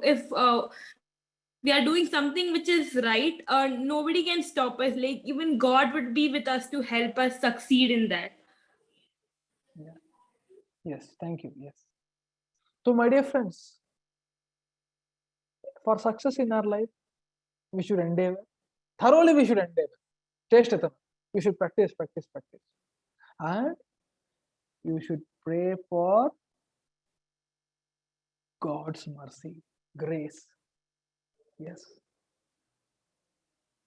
if we are doing something which is right, nobody can stop us. Like even God would be with us to help us succeed in that. Yeah. Yes, thank you. Yes. So, my dear friends, for success in our life, we should endeavor. Thoroughly, we should endeavor. Taste it. We should practice, and you should pray for God's mercy, grace. Yes.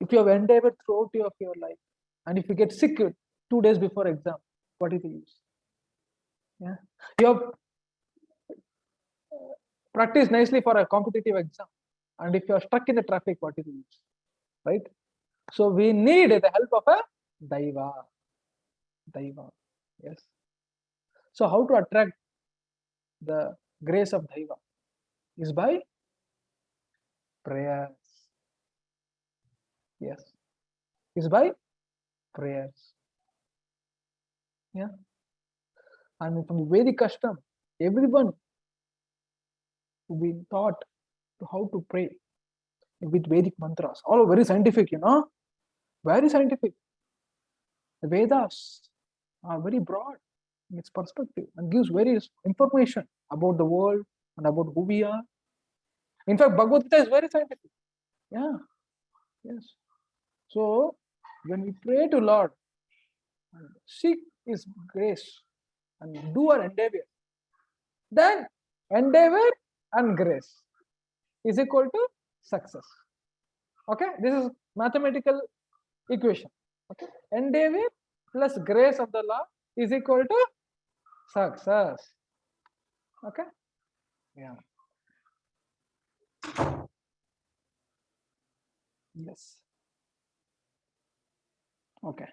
If you have endeavored throughout your life, and if you get sick 2 days before exam, what is the use? Yeah. You have practiced nicely for a competitive exam, and if you are stuck in the traffic, what is the use? Right? So we need the help of a Daiva. Yes. So how to attract the grace of Daiva is by prayers. Yes. Is by prayers. Yeah. And from the Vedic custom, everyone will be taught to how to pray with Vedic mantras. All very scientific, very scientific. The Vedas are very broad in its perspective and gives various information about the world and about who we are. In fact, Bhagavad Gita is very scientific. Yeah. Yes. So when we pray to Lord and seek His grace and do our endeavor, then endeavor and grace is equal to success. Okay, this is mathematical equation. Okay, endeavor plus grace of the Lord is equal to success. Okay, yeah. Yes. Okay.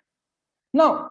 Now,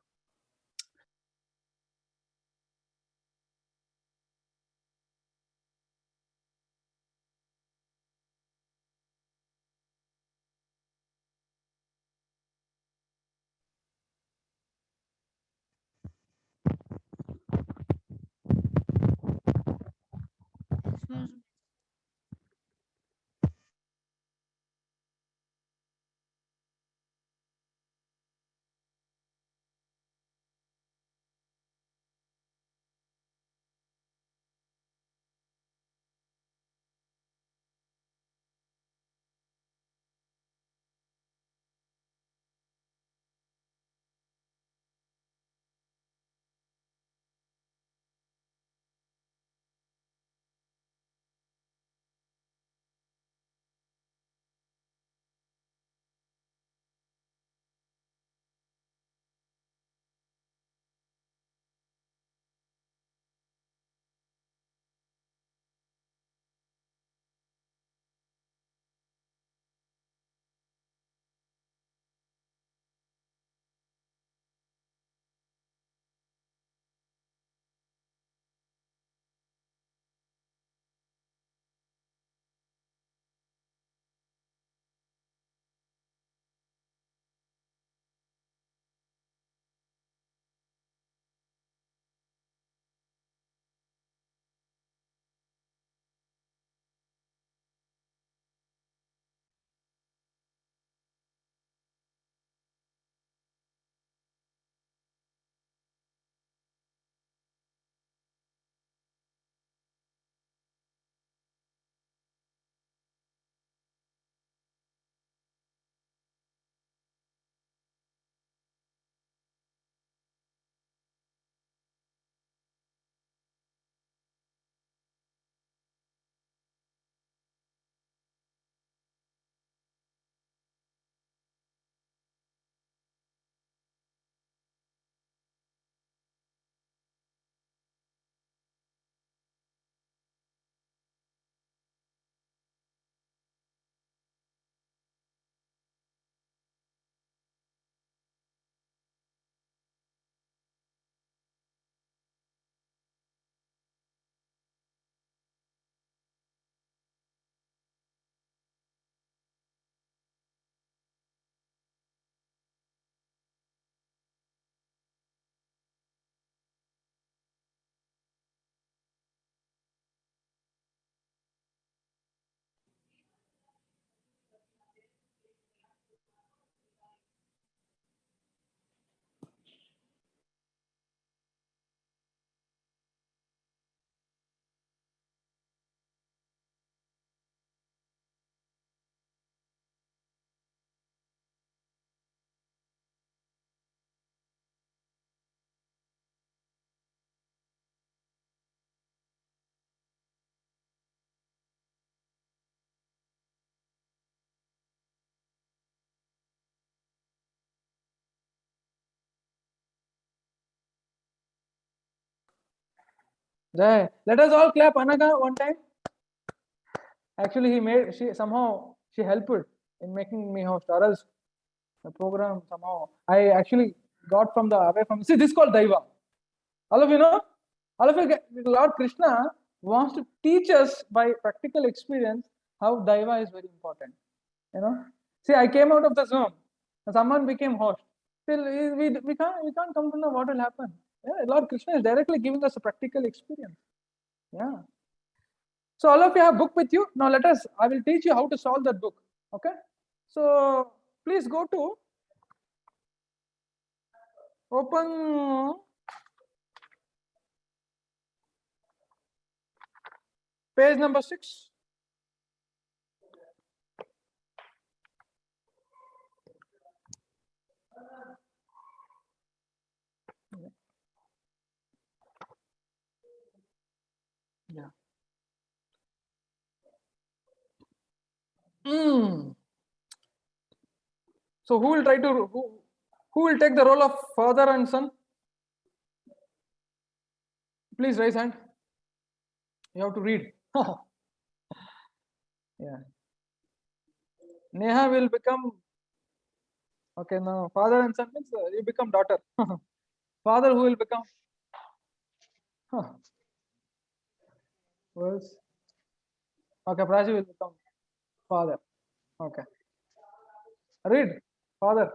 Right. Let us all clap Anaga one time. Actually, she helped in making me host, or else the program somehow I actually got from the away from. See, this is called Daiva. All of you know, all of you get, Lord Krishna wants to teach us by practical experience how Daiva is very important. You know, see, I came out of the Zoom, and someone became host. Still, we can't come to know what will happen. Yeah, Lord Krishna is directly giving us a practical experience. Yeah. So all of you have book with you. Now I will teach you how to solve that book. Okay. So please go to open page number 6. Yeah. So who will try to who will take the role of father and son? Please raise hand. You have to read. Yeah. Neha will become okay. Now father and son means you become daughter. Father who will become? Who else? Okay, Prachi will become father. Okay. Read. Father.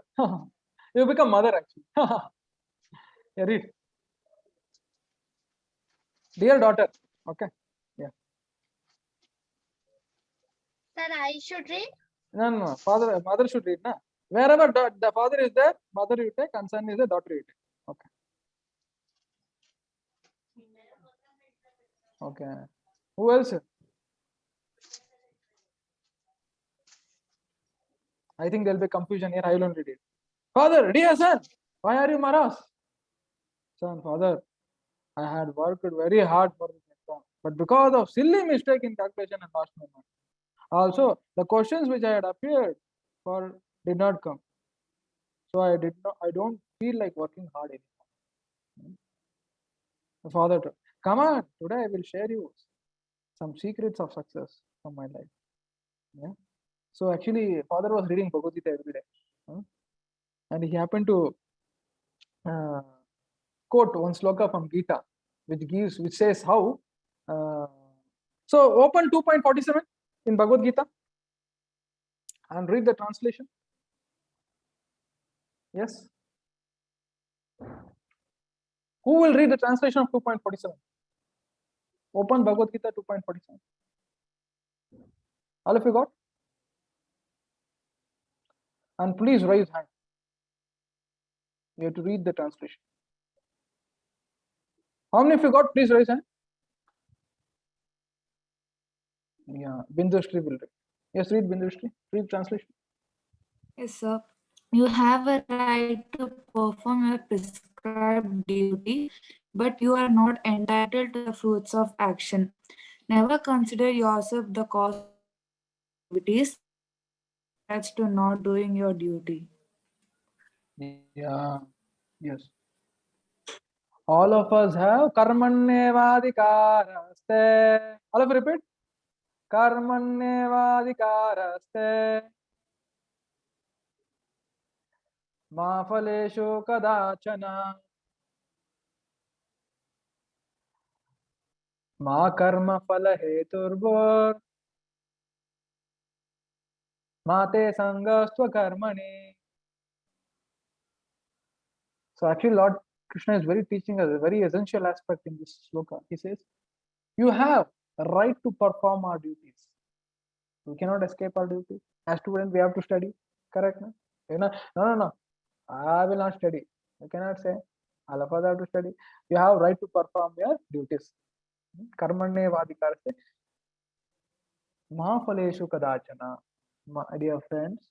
You become mother actually. Yeah, read. Dear daughter. Okay. Yeah. Sir, I should read? No. Mother should read. Na? Wherever the father is there, mother you take, and son is the daughter you take. Okay. Okay. Who else? I think there will be confusion here. I will only read it. Father, dear son, why are you maras? Son, father, I had worked very hard for this exam, but because of silly mistake in calculation and lost my mark. Also, the questions which I had appeared for did not come. So I don't feel like working hard anymore. The father told, come on, today I will share you some secrets of success from my life. Yeah. So actually, father was reading Bhagavad Gita every day. And he happened to quote one sloka from Gita, which says how. So open 2.47 in Bhagavad Gita and read the translation. Yes. Who will read the translation of 2.47? Open Bhagavad Gita 2.47. All of you got? And please raise hand. You have to read the translation. How many of you got? Please raise hand. Yeah, Bindustri will read. Yes, read Bindustri. Read translation. Yes, sir. You have a right to perform your prescribed duty, but you are not entitled to the fruits of action. Never consider yourself the cause of activities attached to not doing your duty. Yeah. Yes. All of us have karmanyevadikaraste. All of you repeat. Karmanyevadikaraste. Ma phaleshu kadachana. Ma karma phala heturbhur. Ma te sangastva karmani. So actually Lord Krishna is very teaching us a very essential aspect in this sloka. He says, you have a right to perform our duties. We cannot escape our duties. As students, we have to study. Correct? No? You know, no. I will not study. You cannot say, all of us have to study. You have right to perform your duties. Karmanye vadikaraste. Mahaphaleshu kadachana. My dear friends,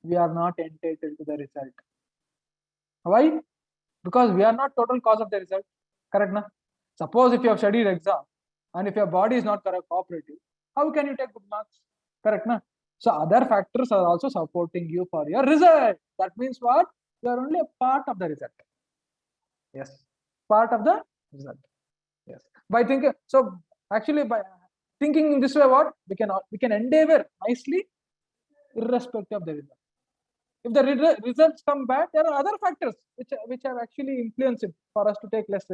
we are not entitled to the result. Why? Because we are not total cause of the result. Correct? Na? Suppose if you have studied exam and if your body is not correct cooperative, how can you take good marks? Correct? Na? So other factors are also supporting you for your result. That means what? You are only a part of the result. Yes, part of the result. Yes. By thinking, so actually by thinking in this way, what we can endeavor nicely, irrespective of the result. If the results come bad, there are other factors which have actually influenced it for us to take less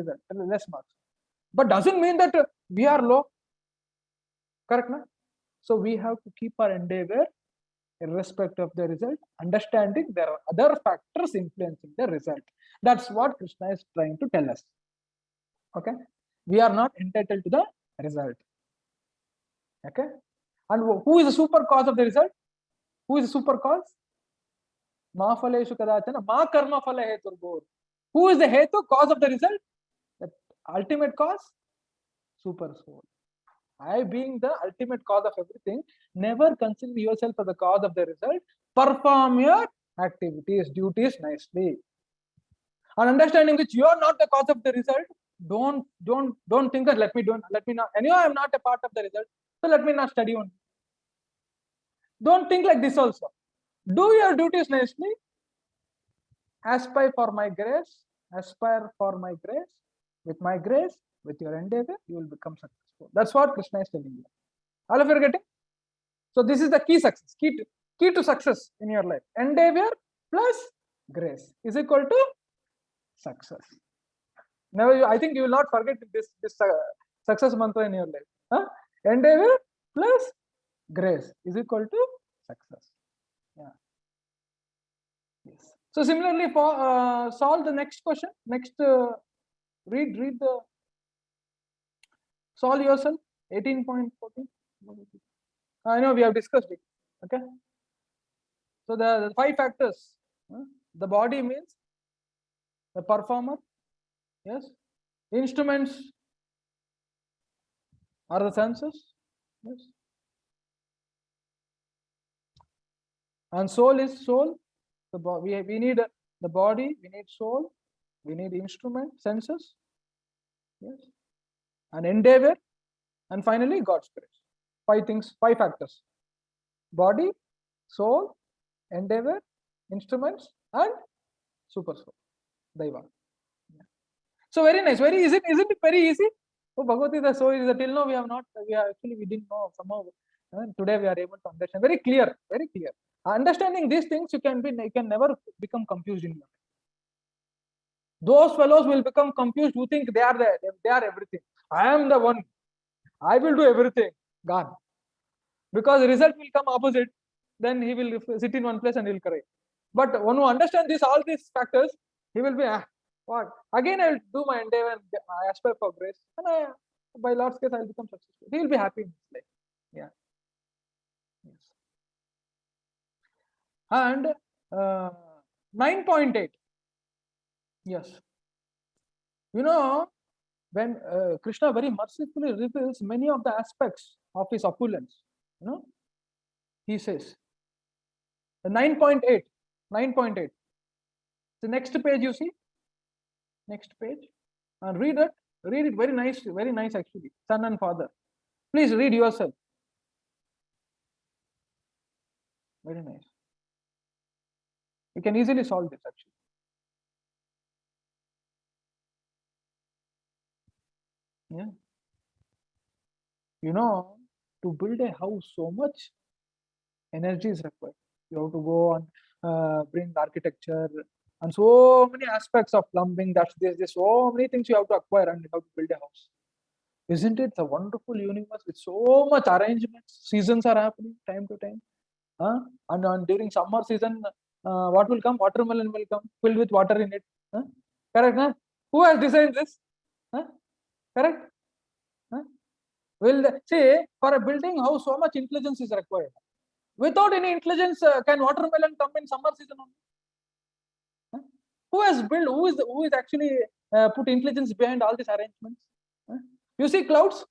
marks. But doesn't mean that we are low. Correct, na? So we have to keep our endeavor irrespective of the result, understanding there are other factors influencing the result. That's what Krishna is trying to tell us. Okay, we are not entitled to the result. Okay, and who is the super cause of the result? Who is the super cause? Ma phaleshu kadachana ma karma phala heturbo. Who is the hetu, cause of the result? The ultimate cause? Super soul. I, being the ultimate cause of everything, never consider yourself as the cause of the result. Perform your activities, duties nicely. And understanding which you are not the cause of the result, don't think that let me not. Anyway, I am not a part of the result, so let me not study only. Don't think like this also. Do your duties nicely. Aspire for my grace. Aspire for my grace. With my grace, with your endeavor, you will become successful. That's what Krishna is telling you. All of you are getting? So this is the key success. Key to success in your life. Endeavor plus grace is equal to success. Now, I think you will not forget this success mantra in your life. Huh? Endeavor plus grace is equal to success. Yeah. Yes. So similarly, for solve the next question. Next, read the solve yourself. 18.14. I know we have discussed it. Okay. So the 5 factors. The body means the performer. Yes. Instruments are the senses. Yes. And soul is soul. We need the body, we need soul, we need instrument, senses. Yes. And endeavor. And finally, God's grace. 5 things, 5 factors. Body, soul, endeavor, instruments, and super soul. Daiva. Yeah. So very nice. Very easy. Isn't it very easy? Oh, Bhagavad Gita, so easy. Till now we didn't know somehow. Today we are able to understand. Very clear. Very clear. Understanding these things, you can never become confused in your life. Those fellows will become confused who think they are everything. I am the one. I will do everything. Gone. Because the result will come opposite. Then he will sit in one place and he will cry. But when you understand all these factors, he will be what? Again, I will do my endeavor and I aspire for grace. And by Lord's grace, I will become successful. He will be happy in his life. Yeah. Yes. And 9.8. Yes. You know, when Krishna very mercifully reveals many of the aspects of his opulence, you know, he says, 9.8, 9.8. The next page you see, next page, and read it very nice actually, son and father. Please read yourself. Very nice. You can easily solve this actually. Yeah. You know, to build a house, so much energy is required. You have to go and bring architecture and so many aspects of plumbing. There's so many things you have to acquire and you have to build a house. Isn't it a wonderful universe with so much arrangements? Seasons are happening time to time. And during summer season, what will come? Watermelon will come filled with water in it. Correct? Huh? Who has designed this? Correct? See, for a building house, so much intelligence is required. Without any intelligence, can watermelon come in summer season only? Who has built? Who is actually put intelligence behind all these arrangements? You see clouds?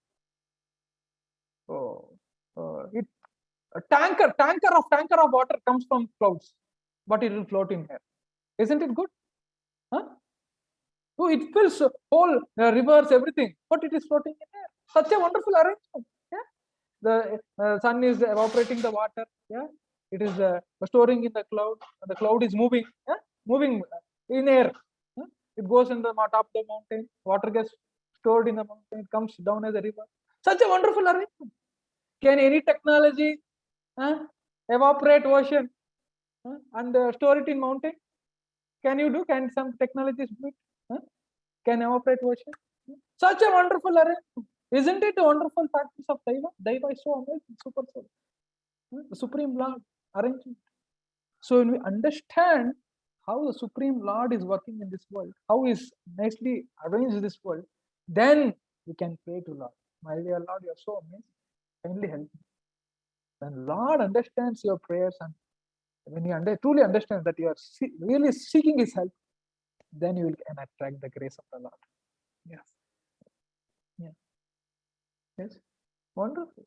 A tanker of water comes from clouds, but it will float in air. Isn't it good? So it fills whole rivers, everything, but it is floating in air. Such a wonderful arrangement. Yeah. The sun is evaporating the water. Yeah. It is storing in the cloud. The cloud is moving. Yeah. Moving in air. It goes in the top of the mountain. Water gets stored in the mountain, it comes down as a river. Such a wonderful arrangement. Can any technology evaporate ocean and store it in mountain? Can you do? Can some technologies do it? Can evaporate ocean? Such a wonderful arrangement. Isn't it a wonderful practice of Daiva? Daiva is so amazing, super soul. The Supreme Lord arrangement. So when we understand how the Supreme Lord is working in this world, how is nicely arranged this world, then we can pray to Lord. My dear Lord, you are so amazing. Kindly help me. When Lord understands your prayers and when he truly understands that you are really seeking his help, then you will attract the grace of the Lord. Yes. Yeah. Yes. Wonderful.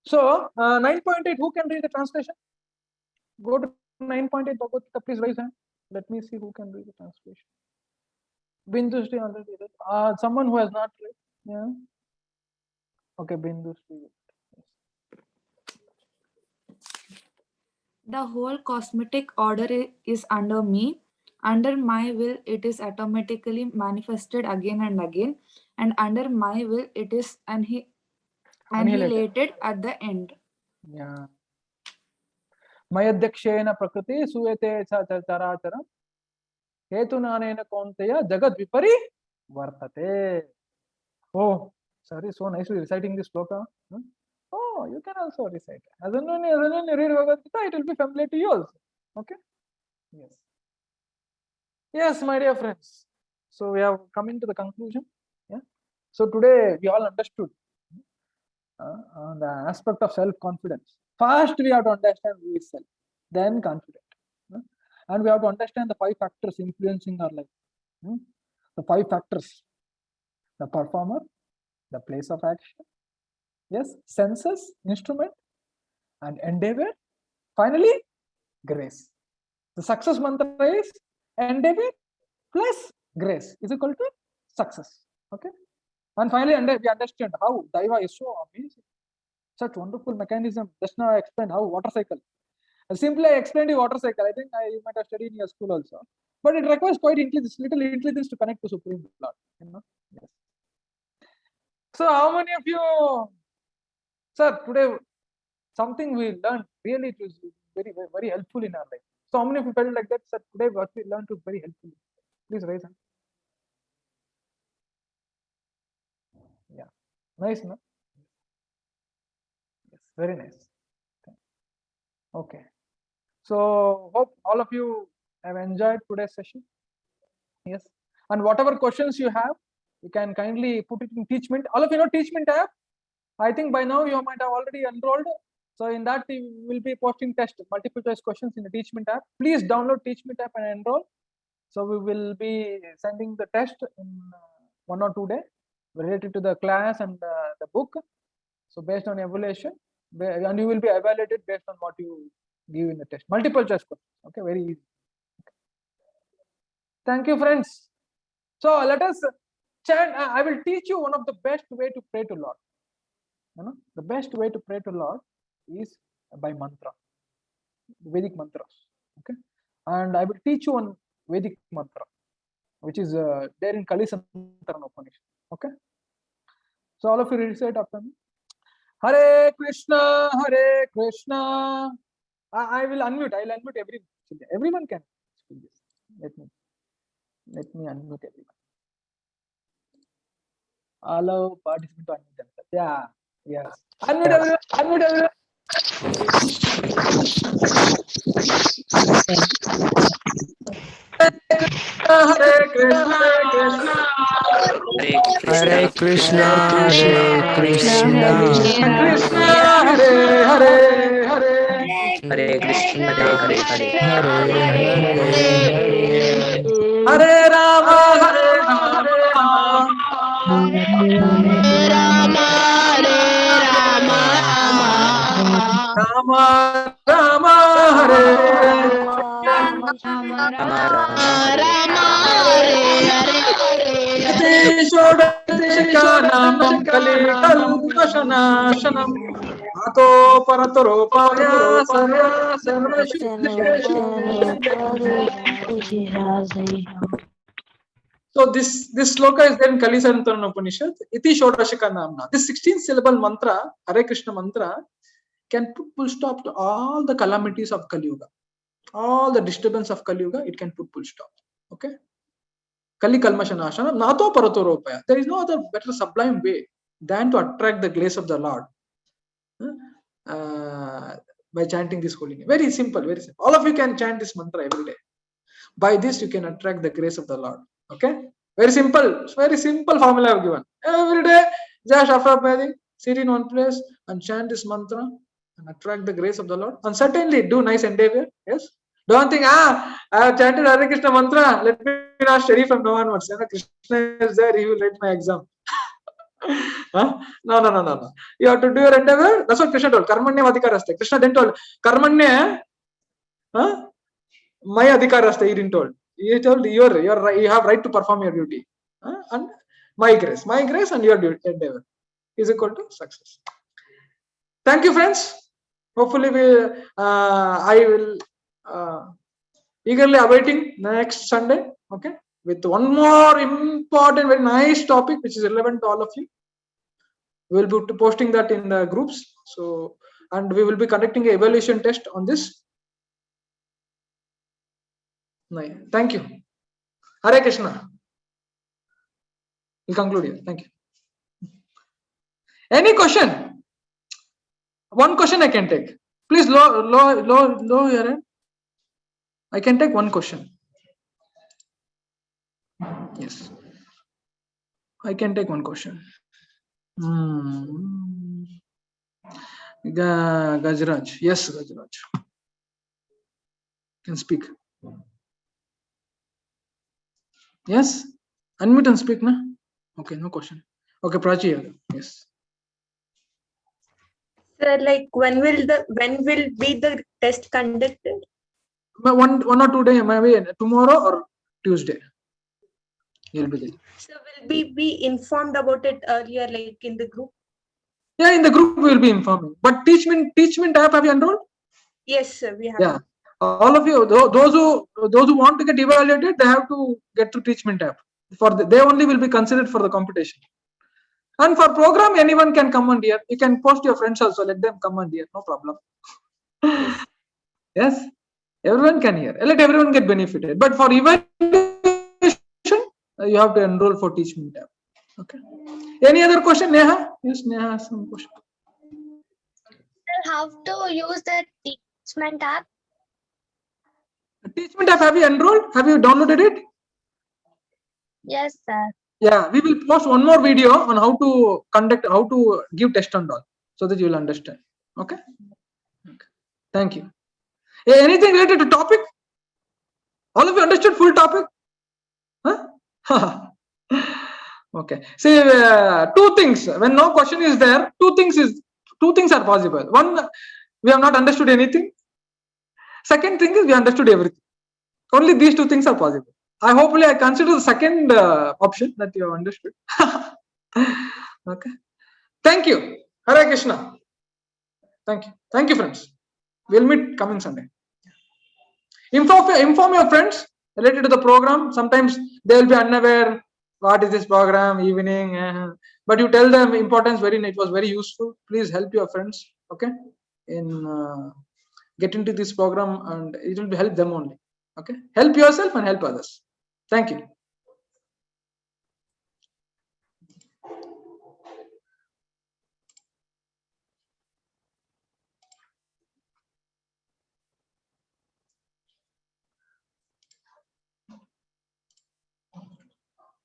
So 9.8, who can read the translation? Go to 9.8 Bhagavad Gita, please raise hand. Let me see who can read the translation. Bindushri already read. Someone who has not read. Yeah. Okay, Bindushri. The whole cosmetic order is under me. Under my will, it is automatically manifested again and again, and under my will, it is annihilated at the end. Yeah. Mayadhyakshena prakriti suyate characharam hetunanena kaunteya jagad vipari vartate. Oh, sorry, so nicely reciting this sloka. Oh, you can also recite. As and when you read Bhagavad Gita, it will be familiar to you also. Okay? Yes. Yes, my dear friends. So we have come into the conclusion. Yeah. So today we all understood the aspect of self-confidence. First, we have to understand who is self, then confident. And we have to understand the 5 factors influencing our life. The 5 factors: the performer, the place of action, yes, senses, instrument, and endeavor. Finally, grace. The success mantra is endeavor plus grace is equal to success. Okay. And finally, we understand how Daiva is so amazing. Such wonderful mechanism. Just now I explained how water cycle. Simply I explained the water cycle. I think you might have studied in your school also. But it requires quite little intelligence to connect to Supreme Lord. Yes. So how many of you, sir, today something we learned really it was very, very, very helpful in our life. So how many of you felt like that, sir? Today what we learned was very helpful. Please raise hand. Yeah. Nice, no? Yes, very nice. Okay. So hope all of you have enjoyed today's session. Yes. And whatever questions you have, you can kindly put it in Teachment. All of you know Teachment app. I think by now you might have already enrolled. So in that we will be posting multiple choice questions in the Teachment app. Please download Teachment app and enroll. So we will be sending the test in 1 or 2 days related to the class and the book. So based on evaluation, and you will be evaluated based on what you give in the test. Multiple choice questions. Okay, very easy. Okay. Thank you, friends. So let us chant. I will teach you one of the best way to pray to Lord. The best way to pray to Lord is by mantra, Vedic mantras. Okay, and I will teach you one Vedic mantra, which is there in Kali Santarana Upanishad. Okay, so all of you recite after me. Hare Krishna, Hare Krishna. I will unmute. I will unmute everyone. Everyone can speak this. Let me unmute everyone. Allow participant to unmute themselves. Yeah. Yes. Unmute everyone. Unmute everyone. Hare Krishna, Hare Krishna, Hare Krishna, Krishna Hare Hare, Hare Krishna, Hare Hare, Hare Rama, Hare Rama, Rama Rama, Hare षोडशनामं कलिकल्पशनाशनम् आतो परतरूपाय सर्वसिद्धिसाधये So this sloka is there in Kalisantarana Upanishad. Iti Shodashika Namna. This 16-syllable mantra, Hare Krishna mantra, can put full stop to all the calamities of Kali Yuga. All the disturbance of Kali Yuga, it can put full stop. Okay? Kali Kalmasha Nashana, Nato Parato. There is no other better sublime way than to attract the grace of the Lord by chanting this holy name. Very simple, very simple. All of you can chant this mantra every day. By this, you can attract the grace of the Lord. Okay? Very simple formula I've given. Every day, just after bathing, sit in one place and chant this mantra and attract the grace of the Lord. And certainly do nice endeavor. Yes? Don't think, I have chanted Hare Krishna mantra, let me not study from now onwards. Krishna is there, he will write my exam. Huh? No. You have to do your endeavor. That's what Krishna told. Karmanya adhikaraste. Krishna then told, Karmanya, my adhikaraste, he didn't told. He told you have right to perform your duty. And my grace and your duty, endeavor is equal to success. Thank you, friends. Hopefully, I will eagerly awaiting next Sunday. Okay, with one more important, very nice topic which is relevant to all of you. We will be posting that in the groups. So, and we will be conducting an evaluation test on this. Thank you. Hare Krishna. We'll conclude here. Thank you. Any question? One question I can take. Please low here. I can take one question. Yes. I can take one question. Gajraj. Yes, Gajraj. Can speak. Yes? Unmute and speak, na? Okay, no question. Okay, Prachi. Yes. Sir, like when will be the test conducted? One or 2 days, maybe tomorrow or Tuesday. You'll be there. So will we be informed about it earlier, like in the group? Yeah, in the group we will be informing. But teachment app, have you enrolled? Yes, sir, we have. Yeah. All of you, those who want to get evaluated, they have to get to teachment app. They only will be considered for the competition. And for program, anyone can come on here. You can post your friends also. Let them come on here. No problem. Yes, everyone can hear. Let everyone get benefited. But for evaluation, you have to enroll for teachment app. Okay. Any other question, Neha? Yes, Neha has some question. How to use the teachment app? Teachment app, have you enrolled? Have you downloaded it? Yes, sir. Yeah, we will post one more video on how to give test and all, so that you will understand. Okay. Thank you. Anything related to topic? All of you understood full topic? Huh? Okay. See, 2 things. When no question is there, 2 things are possible. One, we have not understood anything. Second thing is we understood everything. Only these 2 things are possible. Hopefully I consider the second option that you have understood. Okay. Thank you. Hare Krishna. Thank you. Thank you, friends. We'll meet coming Sunday. Inform your friends related to the program. Sometimes they will be unaware. What is this program? Evening. But you tell them importance. It was very useful. Please help your friends. Okay. In get into this program, and it will help them only. Okay. Help yourself and help others. Thank you.